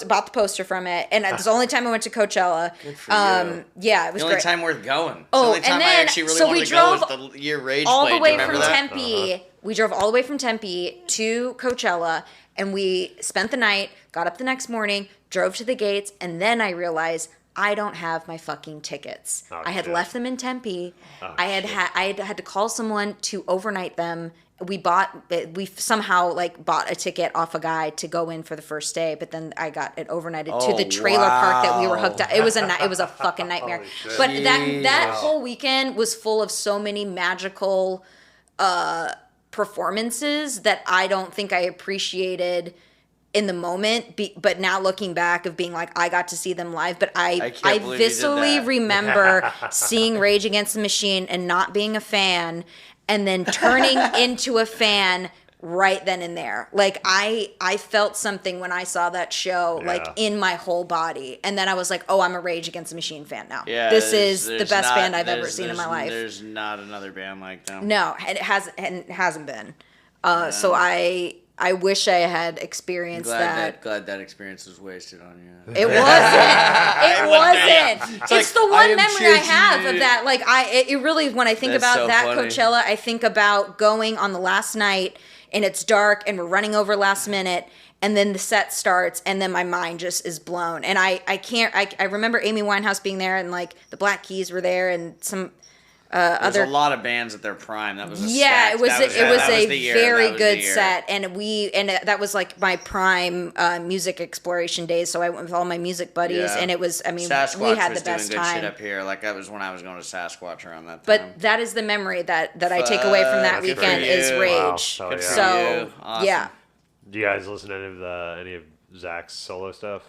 bought the poster from it, and it's the only time I went to Coachella. Good for you. Yeah, it was The only great. time worth going. Oh, the only and time I then- actually really so wanted we to go drove was the year Rage all played. the way Do you from remember that? Tempe. We drove all the way from Tempe to Coachella, and we spent the night. Got up the next morning, drove to the gates, and then I realized I don't have my fucking tickets. Oh, I had shit. left them in Tempe. Oh, I had to call someone to overnight them. We somehow like bought a ticket off a guy to go in for the first day, but then I got it overnighted to the trailer park that we were hooked up. It was a fucking nightmare. Holy shit. But that Jeez. whole weekend was full of so many magical performances that I don't think I appreciated in the moment, but now looking back of being like, I got to see them live, but I can't believe you did viscerally that. remember seeing Rage Against the Machine and not being a fan, and then turning into a fan right then and there. Like I felt something when I saw that show, like Yeah. in my whole body, and then I was like, oh, I'm a Rage Against the Machine fan now. Yeah, this there's- is the there's best not- band I've ever there's- seen in my there's- life. There's not another band like them. No, and it hasn't been. So I wish I had experienced that. Glad that experience was wasted on you. It wasn't. It wasn't. It's like, the I one am memory I changing have it. of that. Like it really, when I think That's about so that funny. Coachella, I think about going on the last night and it's dark and we're running over last minute, and then the set starts and then my mind just is blown. And I remember Amy Winehouse being there, and like the Black Keys were there, and some There's a lot of bands at their prime. That was a yeah, set. it was That it was that a the year. very That was the good year. set, and that was like my prime music exploration days. So I went with all my music buddies, Yeah. and it was, I mean, Sasquatch we had was the best doing good shit time. up here. Like that was when I was going to Sasquatch around that time. But that is the memory that I take away from that Fuck, good for weekend is you. Rage. Wow. Oh, yeah. So you. Awesome. yeah, Do you guys listen to any of Zach's solo stuff?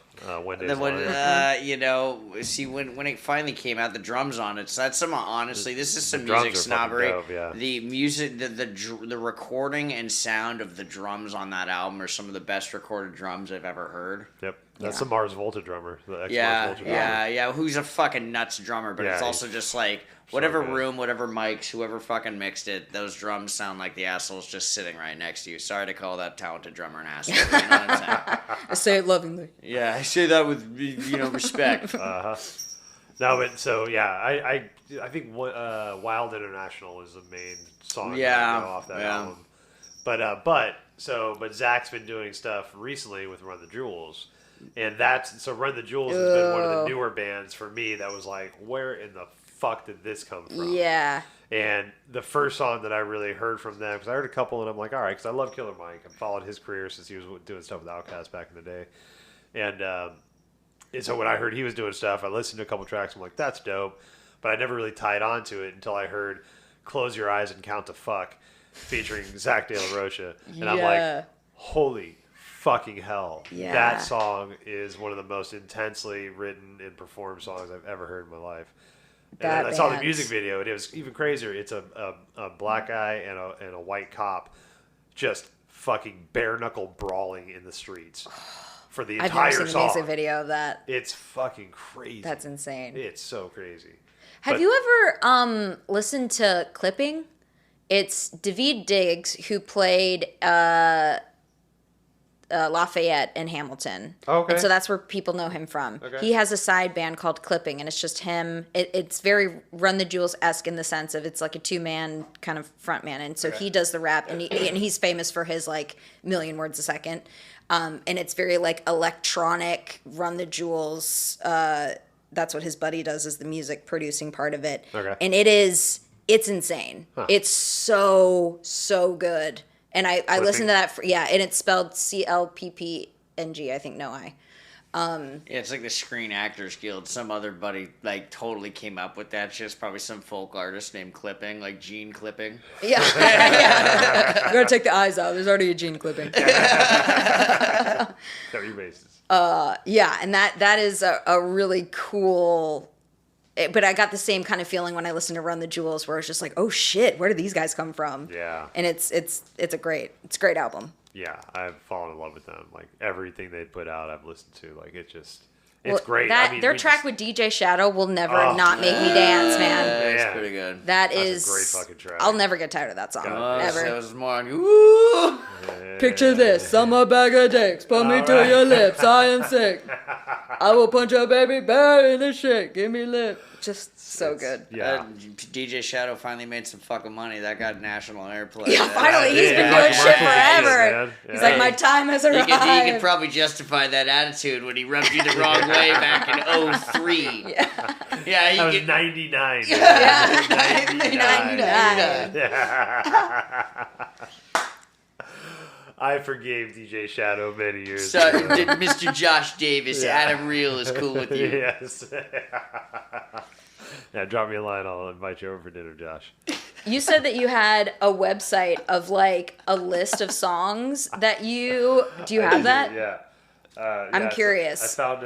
When And then when you know, see when it finally came out, the drums on it. So that's some honestly, this is some drums music are fucking snobbery. dope, yeah. The music, the recording and sound of the drums on that album are some of the best recorded drums I've ever heard. Yep, that's Yeah. the Mars Volta drummer. The ex-Mars Yeah, Volta drummer. yeah. Who's a fucking nuts drummer, but Yeah, it's also just like whatever good. room, whatever mics, whoever fucking mixed it, those drums sound like the asshole's just sitting right next to you. Sorry to call that talented drummer an asshole. You know what I'm saying? I say it lovingly. Yeah, I say that with respect. No, but so yeah, I think Wild International is the main song that Yeah, I go off that yeah. album. But Zach's been doing stuff recently with Run the Jewels, and so Run the Jewels has been one of the newer bands for me that was like, where in the fuck did this come from? Yeah. And the first song that I really heard from them, because I heard a couple, and I'm like, all right, because I love Killer Mike. I've followed his career since he was doing stuff with Outkast back in the day, and so when I heard he was doing stuff, I listened to a couple tracks. I'm like, that's dope, but I never really tied on to it until I heard "Close Your Eyes and Count to Fuck" featuring Zach De La Rocha, and I'm like, holy fucking hell! Yeah. That song is one of the most intensely written and performed songs I've ever heard in my life. And That I saw the band. music video, and it was even crazier. It's a black guy and a white cop just fucking bare knuckle brawling in the streets for the I've entire never seen song. a music video of that. It's fucking crazy. That's insane. It's so crazy. Have But- you ever listened to Clipping? It's David Diggs who played Lafayette and Hamilton. Okay. And so that's where people know him from. Okay. He has a side band called Clipping, and it's just him. It's very Run the Jewels-esque in the sense of it's like a two-man kind of front man. And so he does the rap, and he's famous for his like million words a second. And it's very like electronic Run the Jewels. That's what his buddy does, is the music producing part of it. Okay. And it's insane. It's so good. And I listened to that and it's spelled CLPPNG, I think, no I. Yeah, it's like the Screen Actors Guild. Some other buddy like totally came up with that. Just probably some folk artist named Clipping, like Gene Clipping. Yeah. Yeah. We're gonna take the eyes out. There's already a gene clipping. Cover your bases. Yeah, and that is a really cool. But I got the same kind of feeling when I listened to Run the Jewels, where it's just like, oh shit, where did these guys come from? Yeah. And it's a great album. Yeah, I've fallen in love with them. Like everything they put out, I've listened to. Like it's Well, great. That I mean, their we track just- with DJ Shadow will never not make me dance, man. That's Yeah. pretty good. That That's a is great fucking track. I'll never get tired of that song. God, Ever. That was more on ooh. Picture this, summer bag of dicks, put me to your lips, I am sick. I will punch a baby bear in the shit, give me lip. Just so good. Yeah. DJ Shadow finally made some fucking money. That got national airplay. Yeah, finally, he's been Yeah. doing shit Yeah. forever. Yeah. He's like, my time has arrived. He could probably justify that attitude when he rubbed you the wrong way back in 03. Yeah, That he was could, 99. Yeah. 99. I forgave DJ Shadow many years so, ago. did Mr. Josh Davis, Yeah. Adam Reel is cool with you. Yes. Yeah, drop me a line. I'll invite you over for dinner, Josh. You said that you had a website of like a list of songs that do you have that? Yeah. I'm yeah, curious. I found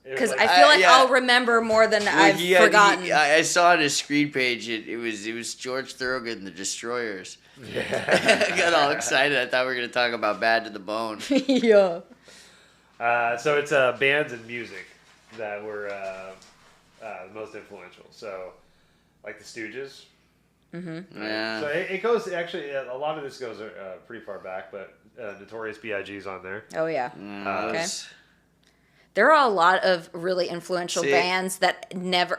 Because like, I feel like yeah. I'll remember more than I've forgotten. I saw on his screen page, it was George Thorogood and the Destroyers. yeah. I got all excited. I thought we were going to talk about Bad to the Bone. Yeah. So it's bands and music that were most influential. So, like the Stooges. Yeah. So it goes actually. A lot of this goes pretty far back, but Notorious B.I.G.'s on there. Oh yeah. Okay. There are a lot of really influential See- bands that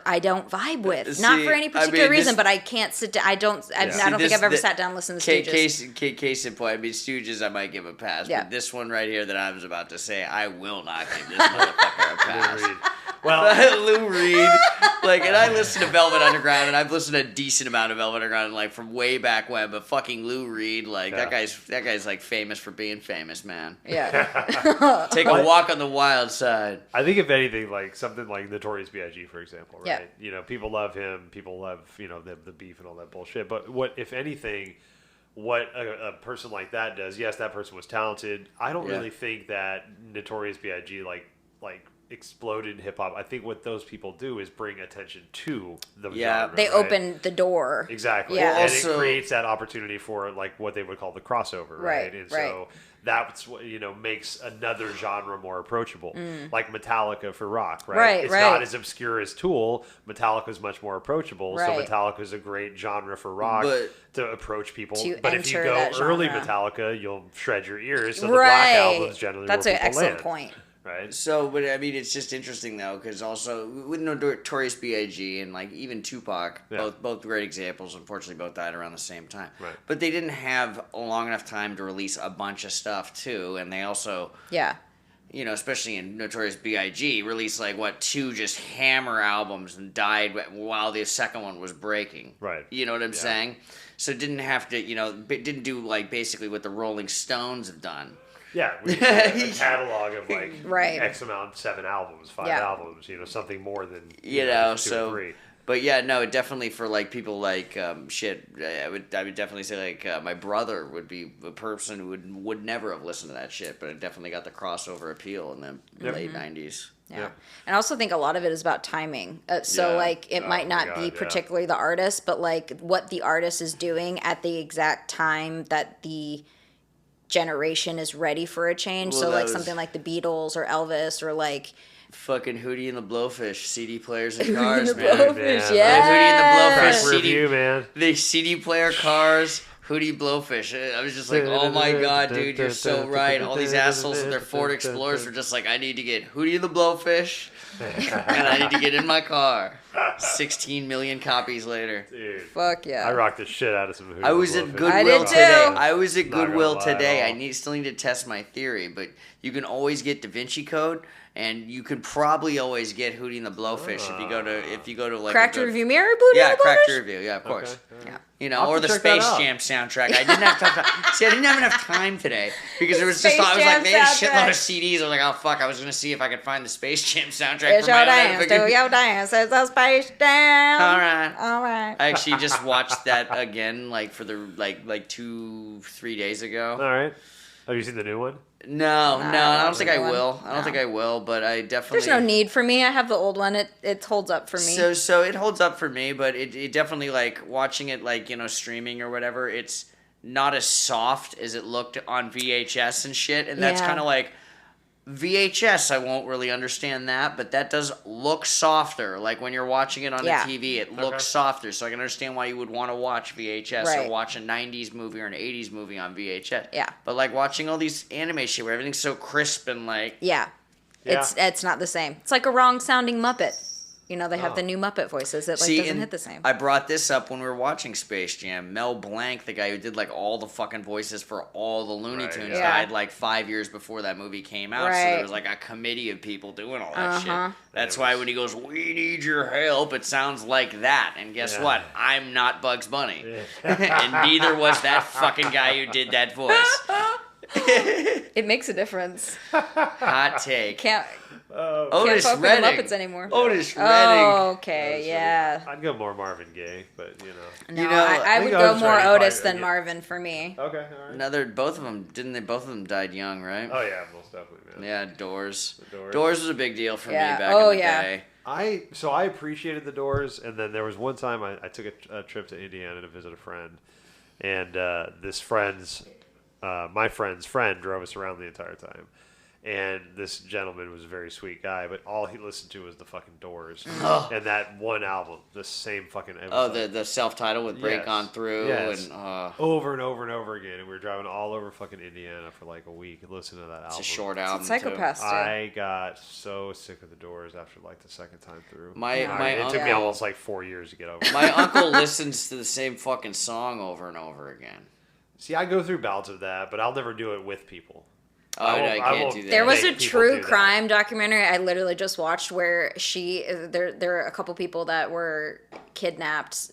I don't vibe with. Not for any particular reason, but I can't sit down. I don't think I've ever sat down and listened to Stooges. Case in point, I mean, Stooges, I might give a pass. Yeah. But this one right here that I was about to say, I will not give this motherfucker a pass. Agreed. Well, Lou Reed, like, and I listen to Velvet Underground, and I've listened to a decent amount of Velvet Underground, like from way back when. But fucking Lou Reed, like Yeah. that guy's like famous for being famous, man. Yeah. Take a walk on the wild side. I think if anything, like something like Notorious B.I.G., for example, right? Yeah. You know, people love him. People love, you know, the beef and all that bullshit. But what, if anything, what a person like that does? Yes, that person was talented. I don't really think that Notorious B.I.G. like exploded in hip hop. I think what those people do is bring attention to the genre. They right? open the door. Exactly. Yeah. And Also- it creates that opportunity for like what they would call the crossover, right? Right, And right. so that's what, you know, makes another genre more approachable. Like Metallica for rock, right? Right, It's right. not as obscure as Tool. Metallica is much more approachable. Right. So Metallica is a great genre for rock But- to approach people. To But if you enter go that early genre. Metallica, you'll shred your ears. So the Black Album's generally That's where an people excellent land, point. right? So, but I mean, it's just interesting though, because also with Notorious B.I.G. and like even Tupac, Yeah. both great examples. Unfortunately, both died around the same time. Right. But they didn't have a long enough time to release a bunch of stuff too, and they also, Yeah. you know, especially in Notorious B.I.G., released like what 2 just hammer albums and died while the second one was breaking. Right. You know what I'm Yeah. saying? So didn't have to, you know, didn't do like basically what the Rolling Stones have done. Yeah, we have a catalog of like Right. X amount, 7 albums, 5 Yeah. albums, you know, something more than You know, just 2 so. or 3. But yeah, no, definitely for like people like shit. I would definitely say like my brother would be a person who would never have listened to that shit, but it definitely got the crossover appeal in the late '90s. Yeah. Yeah. And I also think a lot of it is about timing. So, Yeah. like, it Oh might my not God, be yeah. particularly the artist, but, like, what the artist is doing at the exact time that the generation is ready for a change. Well, so, that like, was- something like the Beatles or Elvis or, like, Fucking Hootie and the Blowfish, CD players and Hootie cars, and the man. Blowfish, man. yeah. Hootie and the Crack Blowfish, CD, review, man. the CD player cars. Hootie Blowfish. I was just like, oh my god, dude, you're so right. All these assholes with their Ford Explorers were just like, I need to get Hootie and the Blowfish, and I need to get in my car. 16 million copies later. Dude, Fuck yeah. I rocked the shit out of some Hootie I was and at the Blowfish. I Goodwill did today. too. I was at Not gonna Goodwill lie today. at all. I still need to test my theory, but you can always get Da Vinci Code, and you can probably always get Hootie and the Blowfish if you go to like Cracked a good, Review Mirror Booty? yeah, and the Cracked Blowfish? Review, yeah, of course. Okay. Yeah. You I'll know, or have the to check that Space out. Jam soundtrack. I didn't have time. See, I didn't have enough time today because there was just. Space I was like, Jam they had a shitload soundtrack. of CDs. I was like, oh fuck, I was gonna see if I could find the Space Jam soundtrack It's for your my own dance, do edification. your dance, it's a Space Jam. All right. All right. I actually just watched that again, like for the like 2-3 days ago. All right. Have you seen the new one? No, I don't think I one. will. I don't No. think I will, but I definitely. There's no need for me. I have the old one. It holds up for me. So it holds up for me, but it definitely like watching it like streaming or whatever. It's not as soft as it looked on VHS and shit, and that's Yeah. kind of like VHS. I won't really understand that, but that does look softer. Like when you're watching it on Yeah. the TV, it looks Okay. softer. So I can understand why you would want to watch VHS or Right. watch a '90s movie or an '80s movie on VHS. Yeah. But like watching all these anime shit where everything's so crisp and like. Yeah. Yeah. It's not the same. It's like a wrong sounding Muppet. You know, they have Oh. the new Muppet voices. It like See, doesn't and hit the same. I brought this up when we were watching Space Jam. Mel Blanc, the guy who did like all the fucking voices for all the Looney Right, Tunes, yeah. died like 5 years before that movie came out. So Right. there was like a committee of people doing all that Uh-huh. shit. That's why when he goes, "We need your help," it sounds like that. And guess Yeah. what? I'm not Bugs Bunny, and neither was that fucking guy who did that voice. It makes a difference. Hot take. Can't Otis fuck with the Redding. Muppets anymore. Otis Redding. Oh, okay, yeah. I'd go more Marvin Gaye, but you know. No, You know, I I would think go Otis more Redding Otis probably- than yeah. Marvin for me. Okay, all right. Another, both of them didn't they? Both of them died young, right? Oh yeah, most definitely, man. Yeah, Doors. Doors. Doors was a big deal for Yeah. me back Oh, in the yeah. day. I appreciated the Doors, and then there was one time I took a trip to Indiana to visit a friend, and this my friend's friend drove us around the entire time. And this gentleman was a very sweet guy, but all he listened to was the fucking Doors and that one album, the same fucking. It Oh, was like the self-title with Break Yes. On Through Yes. and over and over and over again, and we were driving all over fucking Indiana for like a week and listening to that album. it's a short album. It's Psychopaths too. I got so sick of the Doors after like the second time through. My Yeah. my it took me Yeah. almost like 4 years to get over. it. my uncle listens to the same fucking song over and over again. See, I go through bouts of that, but I'll never do it with people. Oh, no, I can't won't do that. There was a make people true do that. crime documentary I literally just watched where there are a couple people that were kidnapped.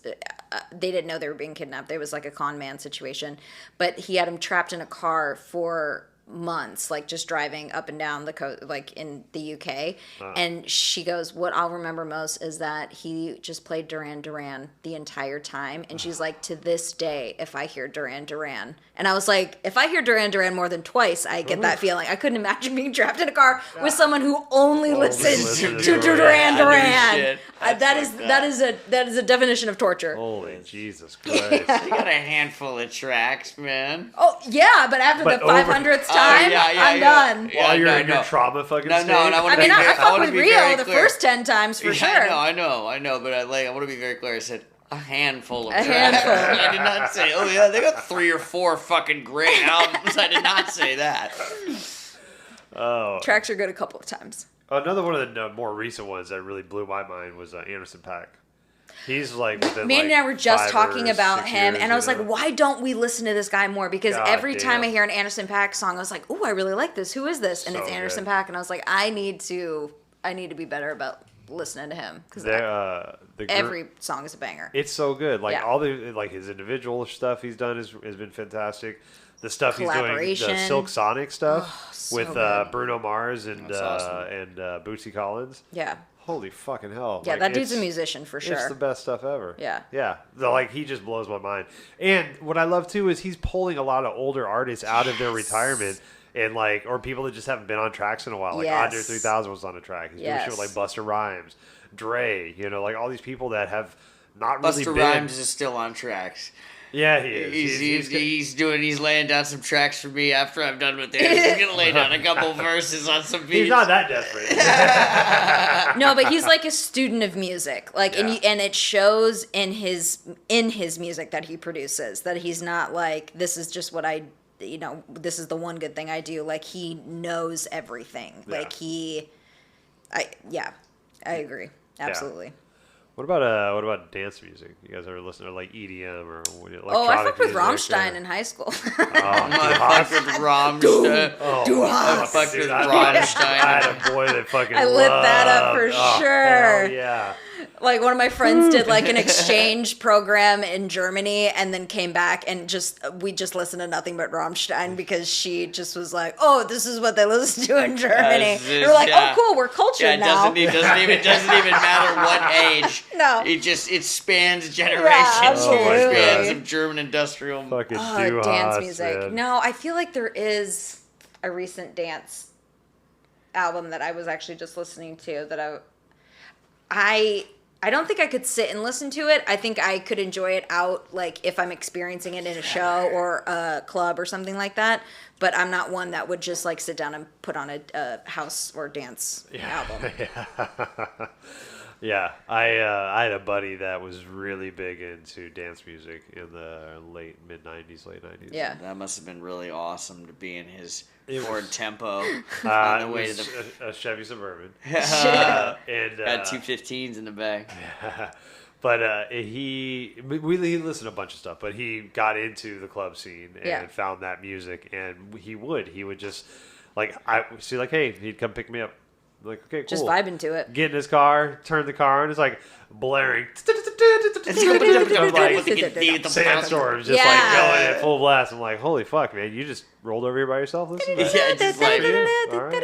They didn't know they were being kidnapped. There was like a con man situation, but he had him trapped in a car for months, like just driving up and down the coast, like in the UK. And she goes, what I'll remember most is that he just played Duran Duran the entire time. And she's like, to this day, if I hear Duran Duran, and I was like, if I hear Duran Duran more than twice, I get that feeling. I couldn't imagine being trapped in a car with someone who only listens listens to to Duran Duran. Duran. Shit. That is a definition of torture. Holy Jesus Christ. You got a handful of tracks, man. Oh yeah, but after But the over- 500th time, I'm done. Yeah, While you're no, in your no. trauma fucking No, state. no, and I want I to mean, be very, I fuck wanna with be Rio very the clear. first 10 times for Yeah, sure. I know, but I want to be very clear. I said a handful of A tracks. handful. I did not say, oh yeah, they got 3 or 4 fucking great albums. I did not say that. Oh. Tracks are good a couple of times. Another one of the more recent ones that really blew my mind was Anderson .Paak. He's like within Me and I were just 5 or talking about 6 him, years, and I was you like, know? why don't we listen to this guy more? Because God every time I damn. hear an Anderson .Paak song, I was like, ooh, I really like this. Who is this? And So it's Anderson good. .Paak, and I was like, I need to be better about listening to him because The group- every song is a banger. It's so good. Like Yeah. all the like his individual stuff he's done has been fantastic. The stuff he's doing, the Collaboration. Silk Sonic stuff so with good. Bruno Mars and That's awesome. Bootsy Collins. Yeah. Holy fucking hell! Yeah, Like, that dude's a it's- musician for It's sure. the best stuff ever. Yeah. Yeah. Like he just blows my mind. And what I love too is he's pulling a lot of older artists out of their retirement. And like, or people that just haven't been on tracks in a while. Like Yes. Andre 3000 was on a track. He's doing shit with Yes. like Busta Rhymes, Dre. You know, like all these people that have not really Busta been. Rhymes is still on tracks. Yeah, he is. He's laying down some tracks for me after I'm done with this. He's gonna lay down a couple verses on some beats. He's not that desperate. No, but he's like a student of music, like, Yeah. and it shows in his music that he produces that he's not like, this is just what I, this is the one good thing I do. Like he knows everything. Yeah. Like I agree, absolutely. What about dance music? You guys ever listen to like EDM or electronic Oh, I fucked with music Rammstein or- in high school. I fucked with Rammstein. I fucked dude, with I Rammstein. had a boy that fucking I lit that up for loved- sure. Hell yeah. Like one of my friends did like an exchange program in Germany and then came back and we just listened to nothing but Rammstein because she just was like, oh, this is what they listen to in Germany. Yes, And we're like, yeah. oh, cool, we're cultured Yeah, it now. doesn't even matter what age. No. It spans generations. absolutely. It spans of German industrial. Fucking Oh, dance music. Man. No, I feel like there is a recent dance album that I was actually just listening to that I don't think I could sit and listen to it. I think I could enjoy it out, like if I'm experiencing it in a show or a club or something like that. But I'm not one that would just like sit down and put on a house or dance album. Yeah, I had a buddy that was really big into dance music in the mid 90s, late 90s. Yeah. That must have been really awesome to be in his It was- Ford Tempo on It the way to was the. a Chevy Suburban. and And two 15s in the back. but he listened to a bunch of stuff, but he got into the club scene and Yeah. found that music, and he would just like hey, he'd come pick me up. I'm like, okay, cool. Just vibing to it. Get in his car, turn the car on, it's like blaring. Sandstorms just like Yeah. going at full blast. I'm like, holy fuck, man, you just rolled over here by yourself? Listen to that. Yeah, just like All right.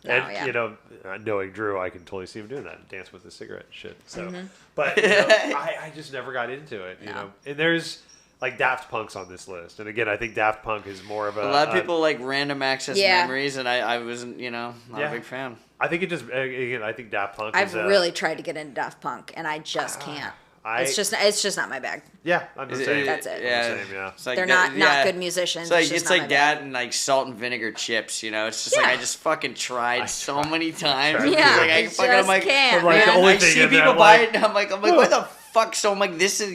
No, And yeah. you know, knowing Drew, I can totally see him doing that, and dance with his cigarette and shit. So, Mm-hmm. but you know, I just never got into it. You know, and there's like Daft Punk's on this list, and again, I think Daft Punk is more of a lot of people like random access Yeah. memories, and I wasn't, not Yeah. a big fan. I think it just again, I think Daft Punk. I've is, really tried to get into Daft Punk and I just can't. It's just not my bag. Yeah, I'm the same. That's it. Yeah, I'm the same, yeah. It's like They're that- not good musicians. It's just it's not like my that bag. and like salt and vinegar chips. It's just like Yeah. I just fucking tried so many times. tried It's Yeah, like, I I'm just like, can't. I'm like, the man. only I thing see in there, people I'm buy like, it, and I'm like, why the fuck? So I'm like,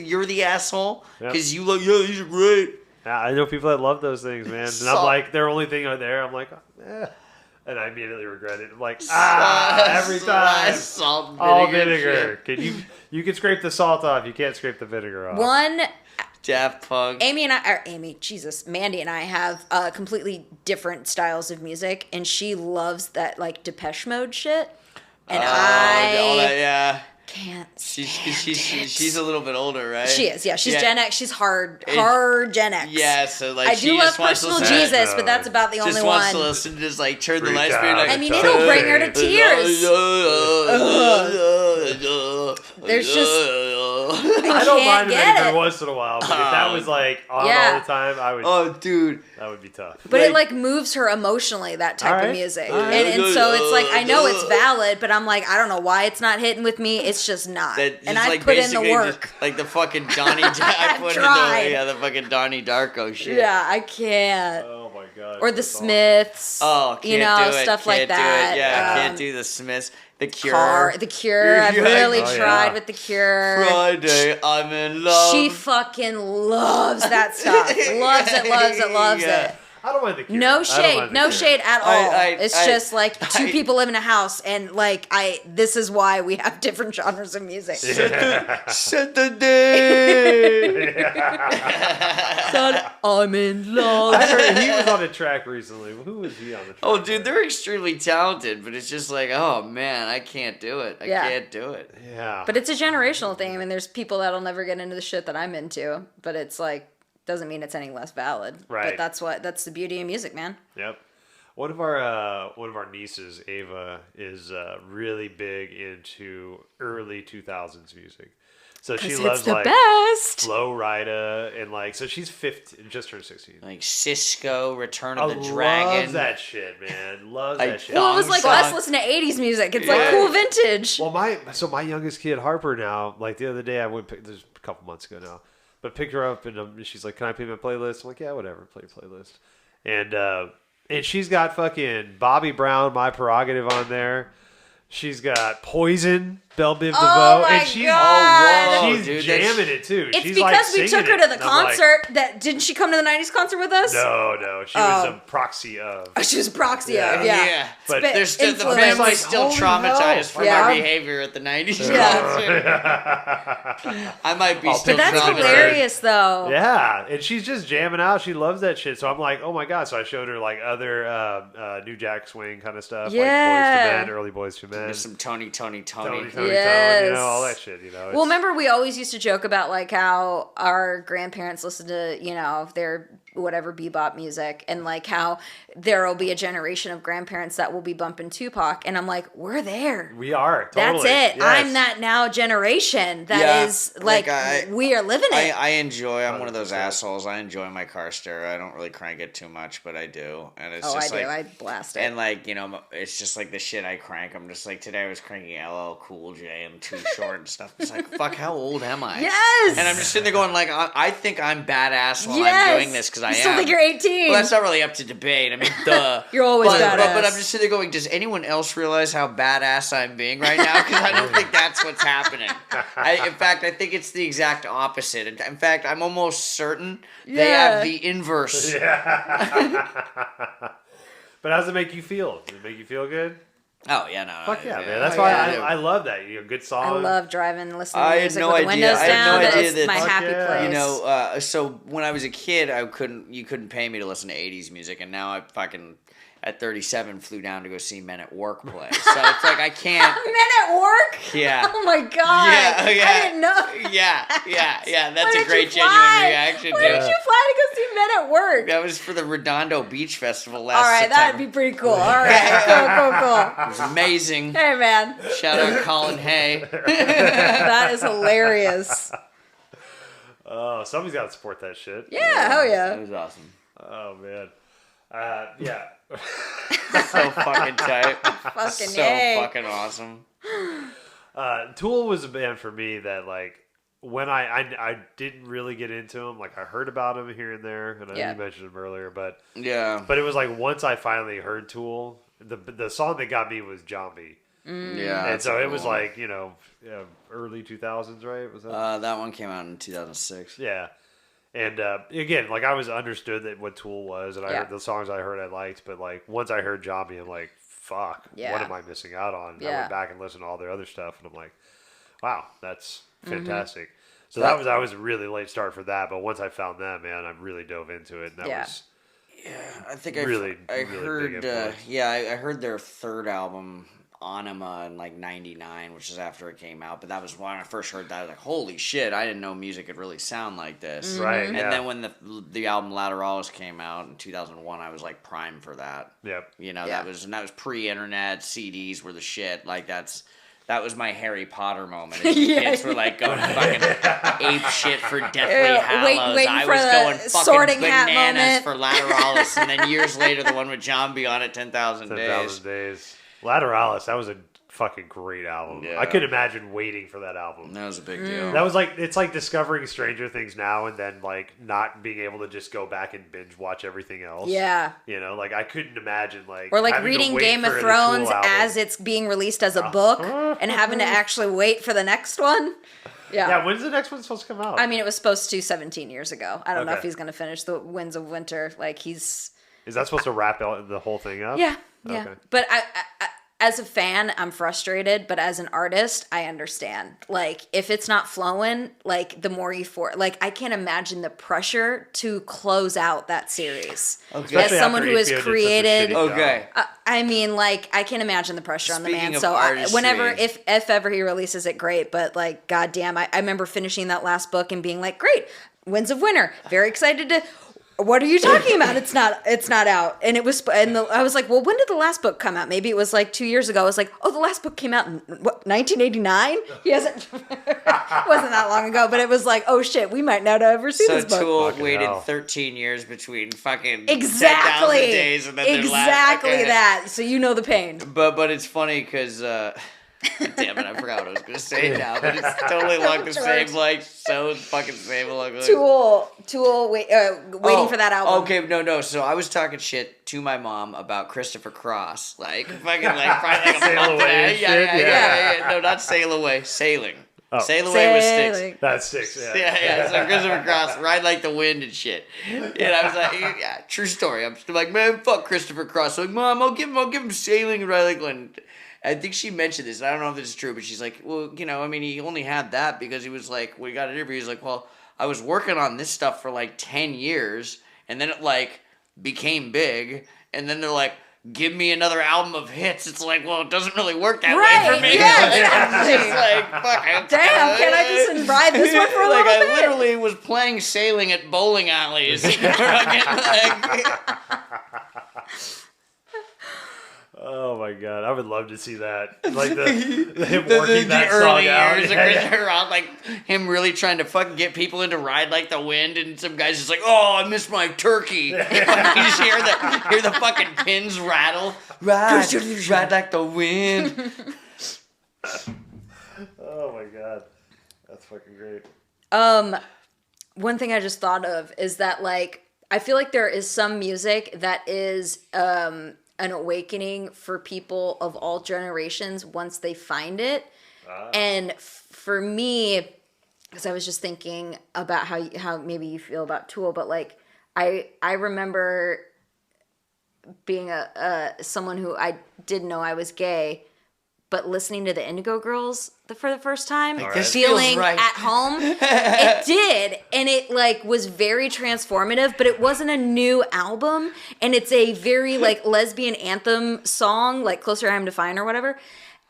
you're the asshole Yep. because you look, yeah, these are great. Yeah, I know people that love those things, man. And I'm Salt. like, their only thing out there, I'm like, and I immediately regret it. I'm like, every time. Salt and All vinegar. vinegar. You can scrape the salt off. You can't scrape the vinegar off. One Daft Punk. Mandy and I have completely different styles of music, and she loves that like Depeche Mode shit, and all I that, yeah. can't. She's a little bit older, right? She is, yeah. She's Gen X. She's hard Gen X. Yeah, so like I she do love just wants to Personal listen. Jesus, but that's about the only Just one. wants to listen, just like turn the Freak lights out. being like. I mean, it'll bring her to tears. There's just I don't can't mind it get every it. once in a while, but if that was like on Yeah. all the time, I would. Oh, dude. That would be tough. But it like moves her emotionally, that type Alright. of music. Alright. And so it's like, I know it's valid, but I'm like, I don't know why it's not hitting with me. It's just not. And I put in the work. Just, like the fucking Donnie. I put in the fucking Donnie Darko shit. Yeah, I can't. Oh my god. Or the that's awesome. Smiths. Oh, can't do it. Stuff Can't like that. Do it. Yeah, can't do the Smiths. The Cure. The Cure. I've really Oh, tried yeah. with the Cure. Friday, I'm in love. She fucking loves that stuff. Loves it, loves it, loves Yeah. it. I don't mind the Cure. No I don't shade, mind the no Cure. shade at all. It's just like two I- people live in a house, and like this is why we have different genres of music. Set the day. Son, I'm in love. I heard he was on a track recently. Who was he on the track? Oh, dude, with? they're extremely talented, but it's just like, oh man, I can't do it. I Yeah. can't do it. Yeah. But it's a generational thing. I mean, there's people that'll never get into the shit that I'm into, but it's like doesn't mean it's any less valid. Right. But that's the beauty of music, man. Yep. One of our nieces, Ava, is really big into early 2000s music. So she 'Cause loves it's the like best. Flo Rida and like so she's 15, just turned 16. Like Cisco, Return I of the Dragon. love that shit, man. Loves I that shit. Well, it was like Song. us listening to 80s music. It's like Yeah. cool vintage. Well, my youngest kid Harper now, like the other day I went this was a couple months ago now, but picked her up and she's like, "Can I play my playlist?" I'm like, "Yeah, whatever, play your playlist." And she's got fucking Bobby Brown, My Prerogative on there. She's got Poison, Belle Biv DeVoe, Oh my and she's God. whoa, she's dude, jamming it too. It's she's because like we took singing her to it. the And I'm like, concert. Didn't she come to the 90s concert with us? no, she was a proxy of. She was proxy Yeah. of, yeah. But Spit There's still, the influence. family's Like, still holy traumatized hell. from Yeah. our behavior at the 90s Yeah. concert. I might be still But that's traumatized. hilarious, though. Yeah, and she's just jamming out. She loves that shit. So I'm like, oh my god. So I showed her like other New Jack Swing kind of stuff, like Boys Yeah. to Men, early Boys to Men, There's some Tony. Tony, Yes. you know, all that shit. You know. Well, remember we always used to joke about like how our grandparents listened to, their whatever bebop music, and like how there will be a generation of grandparents that will be bumping Tupac, and I'm like, we're there. we are. That's Totally. it. Yes. I'm that now generation that is Yeah, like, like, we are living it. I enjoy. I'm one of those 100%. assholes. I enjoy my car stereo. I don't really crank it too much, but I do, and it's I just do. like, I blast it. and like it's just like the shit I crank. I'm just like today I was cranking LL Cool J and Too Short and stuff. It's like fuck, how old am I? Yes. And I'm just sitting there going like I think I'm badass while Yes. I'm doing this because I You am. still think you're 18. Well, that's not really up to debate. I mean, duh. You're always but badass. I'm just sitting there going, does anyone else realize how badass I'm being right now? Because I don't think that's what's happening. In fact, I think it's the exact opposite. In fact, I'm almost certain they Yeah. have the inverse. But how does it make you feel? Does it make you feel good? Oh, yeah, no. Fuck yeah, yeah, man. That's Oh, why yeah. I love that. You know, good song. I love driving and listening I to had music no with the idea. windows I had down. no idea It's that- my Fuck happy yeah. place. You know, so when I was a kid, you couldn't pay me to listen to 80s music, and now I fucking at 37 flew down to go see Men at Work play. So it's like I can't. Men at work? Yeah. Oh my god. Yeah, yeah. I didn't know. Yeah. That's Where a did great you genuine fly? reaction. Where dude. did you fly to go see Men at Work? That was for the Redondo Beach Festival last All right, September. that'd be pretty cool. All right, cool. It was amazing. Hey, man, Shout out Colin Hay. that is hilarious. Oh, somebody's got to support that shit. Yeah, hell That yeah. was awesome. Oh man. Yeah. So fucking tight. Fucking So yay. fucking awesome. Tool was a band for me that like when I didn't really get into them. Like I heard about them here and there, and I know Yeah. you mentioned them earlier, but Yeah. it was like once I finally heard Tool, the song that got me was Zombie, Yeah. and that's so a it was cool one. like early 2000s, right? Was that? That one came out in 2006. Yeah. And again, like I was understood that what Tool was, and I Yeah. heard the songs I heard I liked, but like once I heard Zombie, I'm like, fuck, Yeah. what am I missing out on? And I Yeah. went back and listened to all their other stuff, and I'm like, wow, that's fantastic. So that was a really late start for that. But once I found them, man, I really dove into it. And that was I think really I big heard. influence. I heard their third album, Anima, in like '99, which is after it came out. But that was when I first heard that. I was like, holy shit! I didn't know music could really sound like this. Right. And yeah. then when the album Lateralis came out in 2001, I was like prime for that. Yep. You know, Yeah. that was pre-internet. CDs were the shit. Like that was my Harry Potter moment. As kids were like going fucking ape shit for Deathly Hallows. waiting I for was the going fucking Sorting Hat bananas moment. for Lateralis, and then years later, the one with John B on it, 10,000 Days. 10,000 Days. Lateralis, that was a fucking great album. Yeah. I couldn't imagine waiting for that album. That was a big deal. That was like, it's like discovering Stranger Things now and then like not being able to just go back and binge watch everything else. Yeah. You know, like I couldn't imagine like Or like having to reading wait Game of for the Thrones Tool album. as it's being released as a book and having to actually wait for the next one. Yeah. Yeah, when's the next one supposed to come out? I mean, it was supposed to 17 years ago. I don't know Okay. if he's going to finish the Winds of Winter. Like he's. Is that supposed to wrap the whole thing up? Yeah. Okay. But I, as a fan, I'm frustrated. But as an artist, I understand. Like if it's not flowing, like the more like I can't imagine the pressure to close out that series. Okay. As Especially someone after who has HBO did such a created. shitty job. Okay. I mean, like, I can imagine the pressure on the Speaking man. of So artistry- whenever, if ever he releases it, great. But like, goddamn, I remember finishing that last book and being like, great, Winds of Winter. Very excited to. What are you talking about? It's not out. And it was, I was like, well, when did the last book come out? Maybe it was like 2 years ago. I was like, oh, the last book came out in what, 1989? He hasn't. It wasn't that long ago, but it was like, oh shit, we might not ever see So this book. Tool Fucking waited hell. 13 years between fucking Exactly. 10,000 Days and then their Exactly okay. that. So you know the pain. But it's funny because damn it, I forgot what I was gonna say now. But it's totally along the same like so fucking same along like, Tool, waiting for that album. Okay, no. So I was talking shit to my mom about Christopher Cross, like fucking like probably like a Sail month Away and a and half. shit? Yeah. No, not Sail Away, Sailing. Oh. Sail Away with sticks. Sailing. That's 6. Yeah. Yeah. So Christopher Cross, ride like the wind and shit. And I was like, yeah, true story. I'm still like, man, fuck Christopher Cross. I'm like, Mom, I'll give him Sailing and ride like wind. I think she mentioned this. I don't know if this is true, but she's like, well, you know, I mean, he only had that because he was like, we got an interview. He's like, well, I was working on this stuff for like 10 years, and then it like became big, and then they're like, give me another album of hits. It's like, well, it doesn't really work that way for me. Yeah, It's just like, fuck it. Damn, can I just ride this one for a like, little I bit? literally was playing Sailing at bowling alleys. Oh my god, I would love to see that. Like him the working that early song out. years of Yeah, Christopher Cross, like him really trying to fucking get people into Ride Like the Wind, and some guys just like, oh, I missed my turkey. You just hear the fucking pins rattle. Ride like the wind. Oh my god, that's fucking great. One thing I just thought of is that, like, I feel like there is some music that is an awakening for people of all generations once they find it. And for me, because I was just thinking about how maybe you feel about Tool, but like I remember being someone who I didn't know I was gay, but listening to the Indigo Girls for the first time, This feeling feels right. at home, it did, and it like was very transformative. But it wasn't a new album, and it's a very like lesbian anthem song, like "Closer I Am to Fine" or whatever,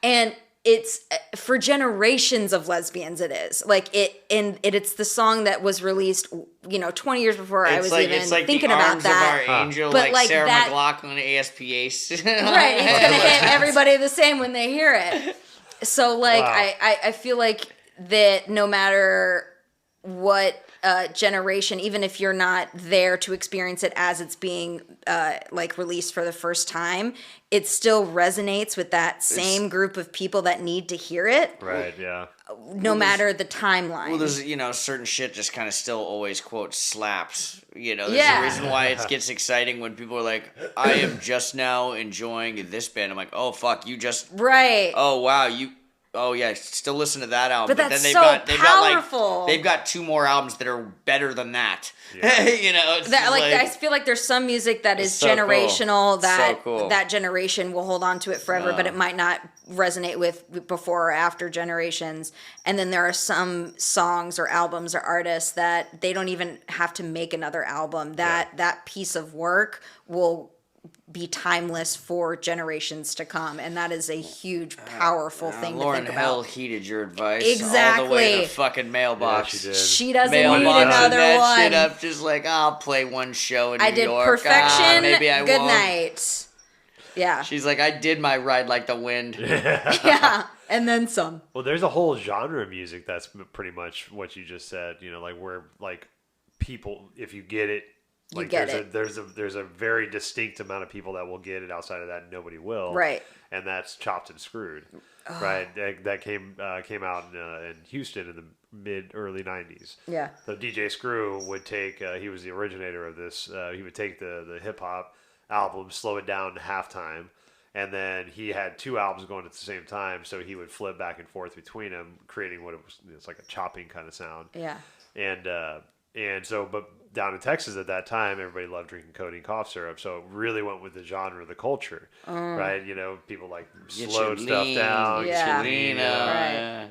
and it's for generations of lesbians. It is like it's the song that was released, 20 years before I was even thinking the about arms that. Of our angel, But like Sarah that- McLachlan, ASPAC. Right, it's gonna hit everybody the same when they hear it. So like Wow. I feel like that no matter what generation, even if you're not there to experience it as it's being like released for the first time, it still resonates with that same group of people that need to hear it, Right, yeah. no matter the timeline. Well, there's certain shit just kind of still always quote slaps. There's Yeah. a reason why it gets exciting when people are like, "I am just now enjoying this band." I'm like, "Oh fuck, you just Right. oh wow you." Oh yeah, still listen to that album. But that's then so they've powerful. got they've got 2 more albums that are better than that. Yeah. It's That just like I feel like there's some music that is so cool. generational that So cool. that generation will hold on to it forever, but it might not resonate with before or after generations. And then there are some songs or albums or artists that they don't even have to make another album. That piece of work will be timeless for generations to come, and that is a huge, powerful thing Lauryn to think Hill about. heeded your advice all Exactly. the way to fucking mailbox. Yeah, she did. She doesn't Mailbox need another that one. shit up, just like I'll play one show in New I did York. Perfection. Maybe I Good won't. night. Yeah. She's like, I did my Ride Like the Wind. Yeah. And then some. Well, there's a whole genre of music that's pretty much what you just said. You know, like where like people, if you get it, like get there's a very distinct amount of people that will get it. Outside of that, nobody will. Right. And that's Chopped and Screwed. Right. That came out in Houston in the early '90s. Yeah. So DJ Screw would take. He was the originator of this. He would take the hip hop album, slow it down to halftime, and then he had two albums going at the same time. So he would flip back and forth between them, creating what it's like a chopping kind of sound. Yeah. And so, but down in Texas at that time, everybody loved drinking codeine cough syrup. So it really went with the genre of the culture, right? You know, people like slowed stuff down. Yeah. Get your lean, Right.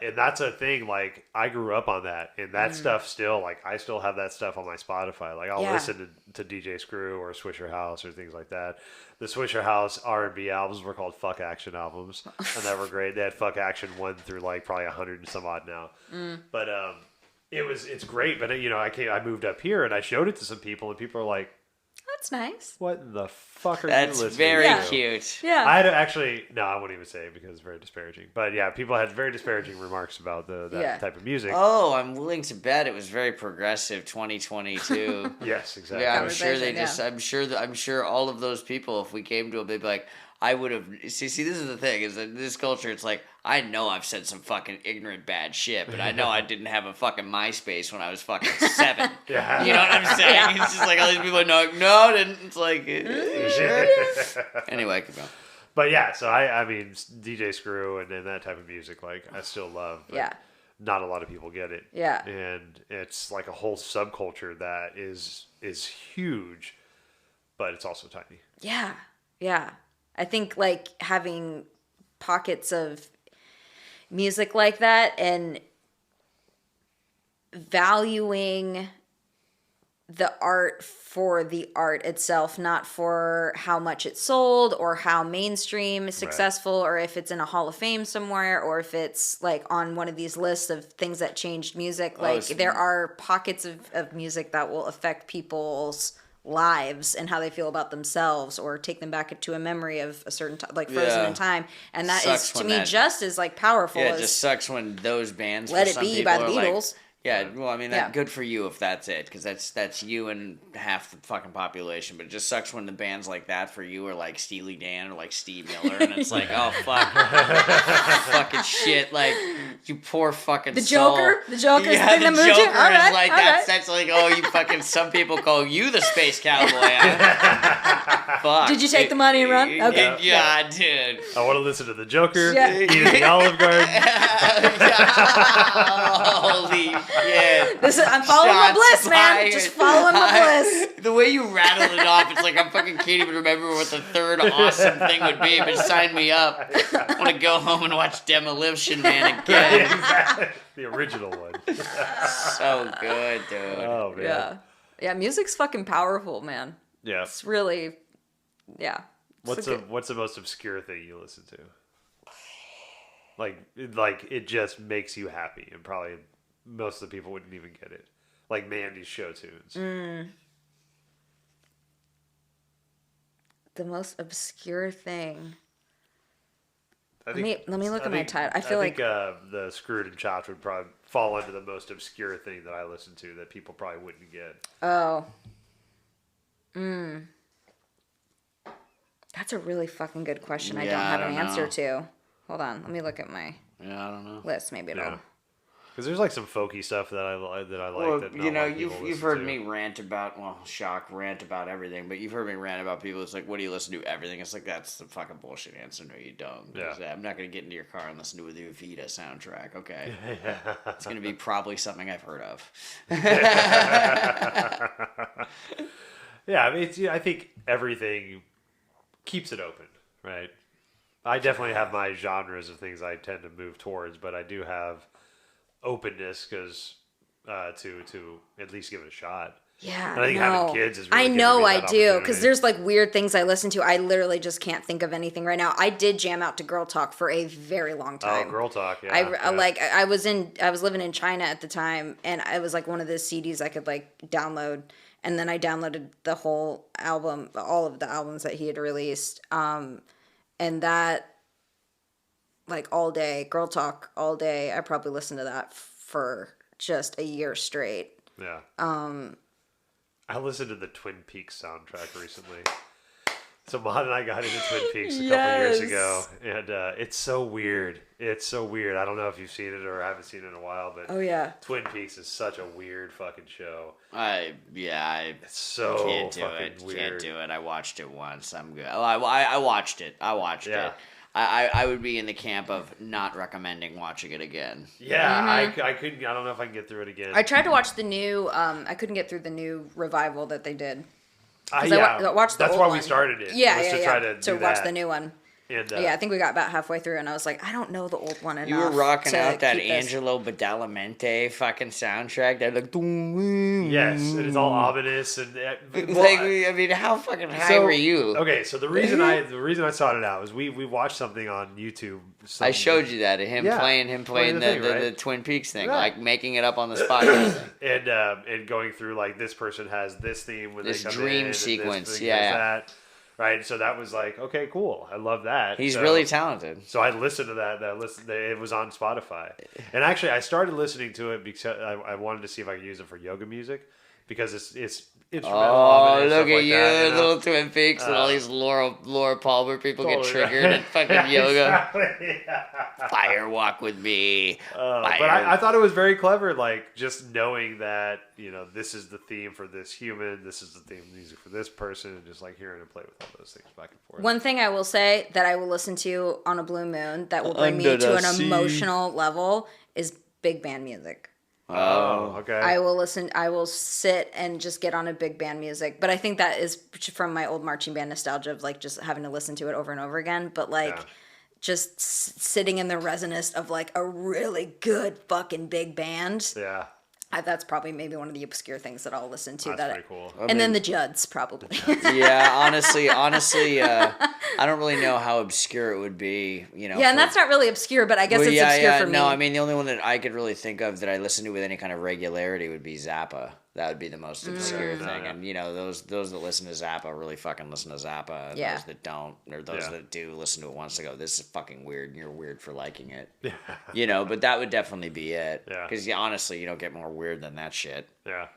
And that's a thing. Like I grew up on that, and that stuff still, like I still have that stuff on my Spotify. Like I'll listen to DJ Screw or Swisher House or things like that. The Swisher House R&B albums were called Fuck Action albums, and they were great. They had Fuck Action 1 through like probably 100 and some odd now, but it's great, but you know, I moved up here and I showed it to some people, and people are like, That's nice. "What in the fuck are you That's listening very to?" cute. Yeah. I had to actually no, I won't even say it because it's very disparaging. But yeah, people had very disparaging remarks about that type of music. Oh, I'm willing to bet it was very progressive 2022. Yes, exactly. Yeah, I'm sure they Conversation, just. I'm sure all of those people, if we came to them, they'd be like, I would have. See, this is the thing: is that in this culture, it's like I know I've said some fucking ignorant bad shit, but I know I didn't have a fucking MySpace when I was fucking 7. Yeah. You know what I'm saying? It's just like all these people are no, I didn't. It's like anyway, keep going. But yeah, so I mean, DJ Screw and that type of music, like I still love. But Yeah. Not a lot of people get it. Yeah. And it's like a whole subculture that is huge, but it's also tiny. Yeah. Yeah. I think like having pockets of music like that and valuing the art for the art itself, not for how much it sold or how mainstream is successful, or if it's in a Hall of Fame somewhere, or if it's like on one of these lists of things that changed music. Like there are pockets of music that will affect people's lives and how they feel about themselves, or take them back to a memory of a certain like frozen in time, and that Sucks is to when me that- just as like powerful Yeah, as it just sucks when those bands. Let for It some Be people by the are like- Beatles. Yeah, well, I mean, Yeah. good for you if that's it, because that's you and half the fucking population. But it just sucks when the bands like that for you are like Steely Dan or like Steve Miller, and it's like, oh fuck, fucking shit, like you poor fucking the soul. Joker's the Yeah, thing the that moved you. Joker All right, is like all that's right. that's like oh you fucking. Some people call you the space cowboy. Fuck. Did you take the money and run? Okay. Yeah, dude. I want to listen to the Joker, Yeah. eat at the Olive Garden. Holy shit. I'm following my Shots bliss, man. fired. Just following my bliss. The way you rattled it off, it's like I fucking can't even remember what the third awesome thing would be, but sign me up. I want to go home and watch Demolition Man again. Exactly. The original one. So good, dude. Oh man. Yeah. Yeah, music's fucking powerful, man. Yeah. It's really, yeah. What's the most obscure thing you listen to? Like it just makes you happy, and probably most of the people wouldn't even get it. Like Mandy's show tunes. The most obscure thing. I Let me look at my title. I feel think the Screwed and Chopped would probably fall into the most obscure thing that I listen to that people probably wouldn't get. Oh. That's a really fucking good question. I Yeah, don't have I an don't answer know. to. Hold on. Let me look at my Yeah, I don't know. list. Maybe it'll. Yeah. Because there's like some folky stuff that I like. Well, that not you a know, lot of people you've listen heard to. me rant about, rant about everything, but you've heard me rant about people. It's like, what do you listen to? Everything. It's like, that's the fucking bullshit answer. No, you don't. 'Cause, Yeah. I'm not going to get into your car and listen to the Evita soundtrack, okay? It's going to be probably something I've heard of. Yeah, I mean, I think everything keeps it open, right? I definitely have my genres of things I tend to move towards, but I do have openness because to at least give it a shot. Yeah, And I think no. having kids is really I giving know me I that do because opportunity. there's like weird things I listen to. I literally just can't think of anything right now. I did jam out to Girl Talk for a very long time. Oh, Girl Talk, yeah. I was living in China at the time, and it was like one of the CDs I could like download, and then I downloaded the whole album, all of the albums that he had released, and that like all day, Girl Talk all day. I probably listened to that for just a year straight. Yeah. I listened to the Twin Peaks soundtrack recently. So Maud and I got into Twin Peaks a couple years ago, and it's so weird. It's so weird. I don't know if you've seen it or haven't seen it in a while, but Oh yeah. Twin Peaks is such a weird fucking show. It's so can't do fucking it. weird. Can't do it. I watched it once. I'm good. I watched it. Yeah. it. I would be in the camp of not recommending watching it again. Yeah, I couldn't. I don't know if I can get through it again. I tried to watch the new. I couldn't get through the new revival that they did. Yeah, I watched the that's old why one. we started it. Yeah, was yeah, to yeah. try to watch that. the new one. And, Yeah, I think we got about halfway through, and I was like, I don't know the old one enough. You were rocking to out that keep this. Angelo Badalamenti fucking soundtrack. That like, dum, yes, and it's all ominous and like, I mean, how fucking high were you? Okay, so the reason I sought it out was we watched something on YouTube. I showed you that him playing Playing the thing, right? the Twin Peaks thing, Right. like making it up on the spot. and going through like this person has this theme when This they come dream in, and sequence, this thing yeah. does that. Right, so that was like, okay, cool. I love that. He's So- really talented. So I listened to that. It was on Spotify, and actually I started listening to it because I wanted to see if I could use it for yoga music because it's instrumental. Oh, and look stuff at like you, that, know? little Twin Peaks, and all these Laura Palmer people get Totally, triggered right? at fucking yoga. Exactly. Fire walk with me. But Fire. I thought it was very clever, like just knowing that this is the theme for this human, this is the theme music for this person, and just like hearing and play with all those things back and forth. One thing I will say that I will listen to on a blue moon that will bring me Under to the an sea. emotional level is big band music. Oh, okay. I will sit and just get on a big band music. But I think that is from my old marching band nostalgia of like just having to listen to it over and over again. But like Yeah. just sitting in the resonance of like a really good fucking big band. Yeah, That's probably maybe one of the obscure things that I'll listen to. that's pretty cool. And then the Judds probably. Yeah, honestly, I don't really know how obscure it would be. Yeah, and that's not really obscure, but I guess it's obscure for me. No, I mean the only one that I could really think of that I listen to with any kind of regularity would be Zappa. That would be the most obscure thing, yeah. and those that listen to Zappa really fucking listen to Zappa, and Yeah. those that don't, or those Yeah. that do listen to it once, they go, "This is fucking weird," and you're weird for liking it. But that would definitely be it. Yeah. Because honestly, you don't get more weird than that shit. Yeah.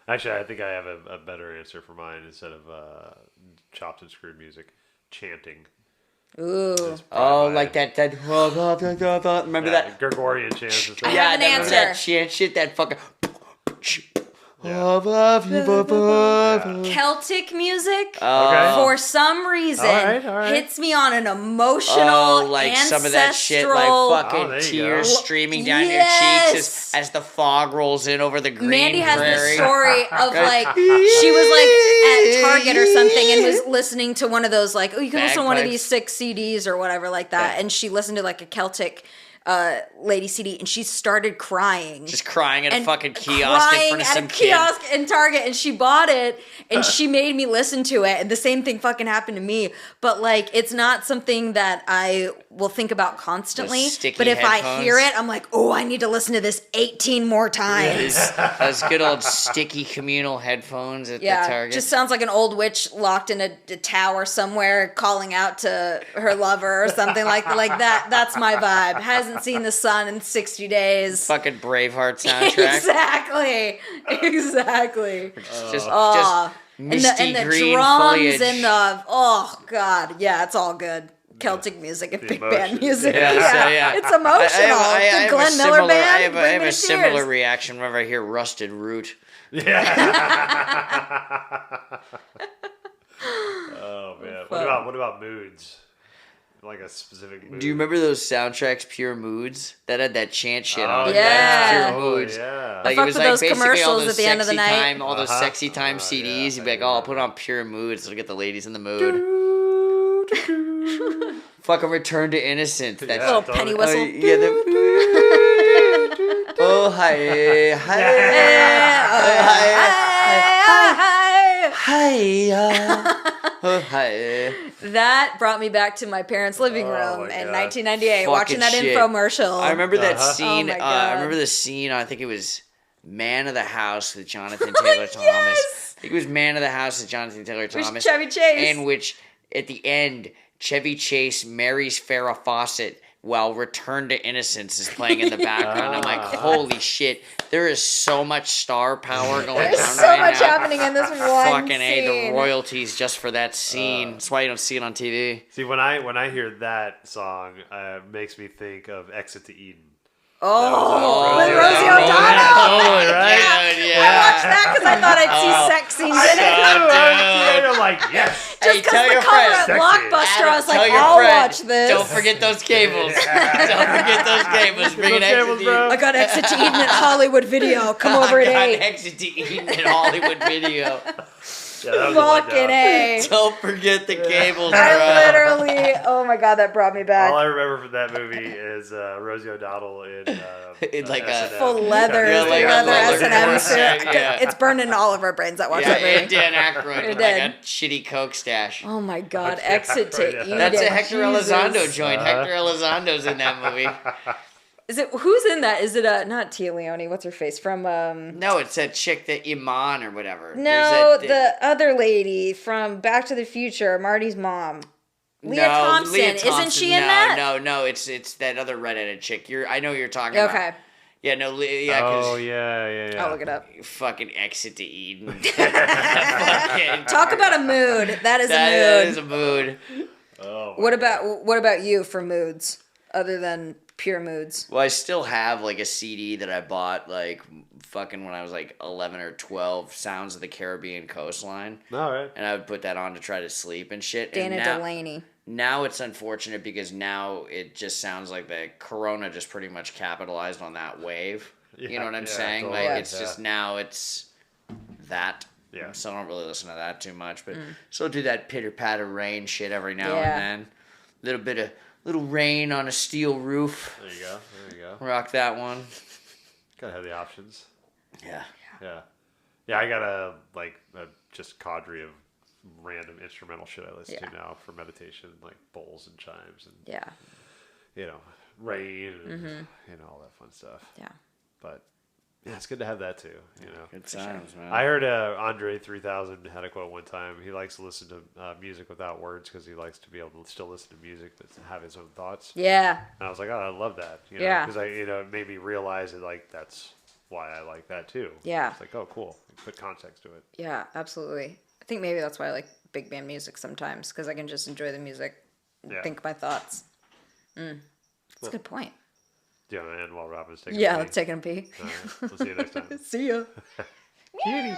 Actually, I think I have a better answer for mine instead of chopped and screwed music. Chanting. Ooh. Oh, my- like that. Remember that? Gregorian chants and stuff. I have an remember answer. that shit. That fucking. Celtic music, Okay. for some reason, All right. hits me on an emotional, Oh, like some of that shit, like ancestral- fucking Oh, there you tears go. streaming down Yes. your cheeks as the fog rolls in over the green Mandy has prairie. this story of like she was like at Target or something and was listening to one of those like, oh, you can listen to one of these Bagpipes. 6 CDs or whatever like that, Yeah. and she listened to like a Celtic lady CD and she started crying. Just crying at a and fucking kiosk in crying front of at some a kid. kiosk in Target, and she bought it and she made me listen to it, and the same thing fucking happened to me. But like, it's not something that I will think about constantly. Those sticky But if I headphones. hear it, I'm like, oh, I need to listen to this 18 more times. Those good old sticky communal headphones at the Yeah, Target. just sounds like an old witch locked in a tower somewhere, calling out to her lover or something like that. That's my vibe. Hasn't seen the sun in 60 days. fucking Braveheart soundtrack. Exactly. Just And misty the green drums foliage. and the god, yeah, it's all good. Celtic music and big band emotion. music. Yeah, so, yeah. It's emotional. I It's a have Glenn a Miller similar, band. I have bring me a to similar tears. reaction whenever I hear Rusted Root. Oh man. Fuck. What about moods? Like a specific mood. Do you remember those soundtracks, Pure Moods, that had that chant shit Oh, on it? Yeah. Pure Moods. Yeah. Like fuck it was with like those basically all commercials those at the end of the sexy night. time, all those sexy time Oh, CDs. yeah, You'd be I like, do "Oh, I'll remember put that. on Pure Moods. It'll get the ladies in the mood." fucking Return to Innocence. That Yeah, Little totally. penny whistle. yeah, oh hi, oh hi. That brought me back to my parents' living Oh, room my in God. 1998, watching that Fucking shit. infomercial. I remember that Uh-huh. scene. Oh my I God. remember the scene. I think it was Man of the House with Jonathan Taylor Thomas. Yes! I think it was Man of the House with Jonathan Taylor Where's Thomas. Chevy Chase? And which, at the end, Chevy Chase marries Farrah Fawcett while Return to Innocence is playing in the background. I'm like, holy shit! There is so much star power going There's down so right much now. happening in this one Fucking A, the scene. royalties just for that scene. That's why you don't see it on TV. See, when I hear that song, it makes me think of Exit to Eden. Oh, with Rosie Rosie O'Donnell. O'Donnell. Totally, right? Yeah. I watched that because I thought I'd see sex scenes in it. I'm like, yes. Hey, Just tell because the your cover friends. at Sexy. Blockbuster, I was Tell like, your I'll friend, watch this. Don't forget those cables. Don't forget those cables. Bring an Those exit cables, to bro. I got Exit to Eden at Hollywood Video. Come over at 8. Exit to Eden in Hollywood Video. Yeah, that was a Fucking letdown. A. Don't forget the cables, bro. I literally, oh my God, that brought me back. All I remember from that movie is Rosie O'Donnell in In like a- S&M. Full leather, Yeah, like a leather leather S&M corset, suit. yeah. It's burned in all of our brains that watch Yeah, that movie. and Dan Aykroyd You're with dead. like a shitty Coke stash. Oh my God, Okay, Exit to yeah. Eden. That's a Hector Jesus. Elizondo joint. Uh-huh. Hector Elizondo's in that movie. Is it, who's in that? Is it not Tia Leone? What's her face? From, No, it's that chick that Iman or whatever. no, There's that- the other lady from Back to the Future, Marty's mom. Leah No, Thompson. Leah Isn't Thompson. she in No, that? No, it's that other redheaded chick. I know who you're talking about. Okay. Yeah, no, yeah, because Oh, yeah. I'll look it up. fucking Exit to Eden. Fucking- Talk about a mood. That is that a mood. is a mood. Oh, my What God. about you for moods other than pure moods? Well, I still have like a CD that I bought like fucking when I was like 11 or 12, Sounds of the Caribbean Coastline. All right. And I would put that on to try to sleep and shit. Dana and now, Delaney. Now it's unfortunate because now it just sounds like the Corona just pretty much capitalized on that wave. You know what I'm Yeah, saying? totally. Like it's Yeah. just now it's that. Yeah. So I don't really listen to that too much, but still do that pitter patter rain shit every now Yeah. and then. Little rain on a steel roof. There you go. Rock that one. Gotta have the options. Yeah. Yeah, I got a just cadre of random instrumental shit I listen Yeah. to now for meditation, like bowls and chimes and Yeah. Rain and all that fun stuff. Yeah. But yeah, it's good to have that too. Good times, man. I heard Andre 3000 had a quote one time. He likes to listen to music without words because he likes to be able to still listen to music but have his own thoughts. Yeah. And I was like, oh, I love that. Yeah. Because it made me realize that that's why I like that too. Yeah. It's like, oh, cool. Put context to it. Yeah, absolutely. I think maybe that's why I like big band music sometimes, because I can just enjoy the music and Yeah. think my thoughts. That's a good point. Do you want to end while Robin's taking Yeah, a pee? let's take a pee. All right. We'll see you next time. See ya. Kitty.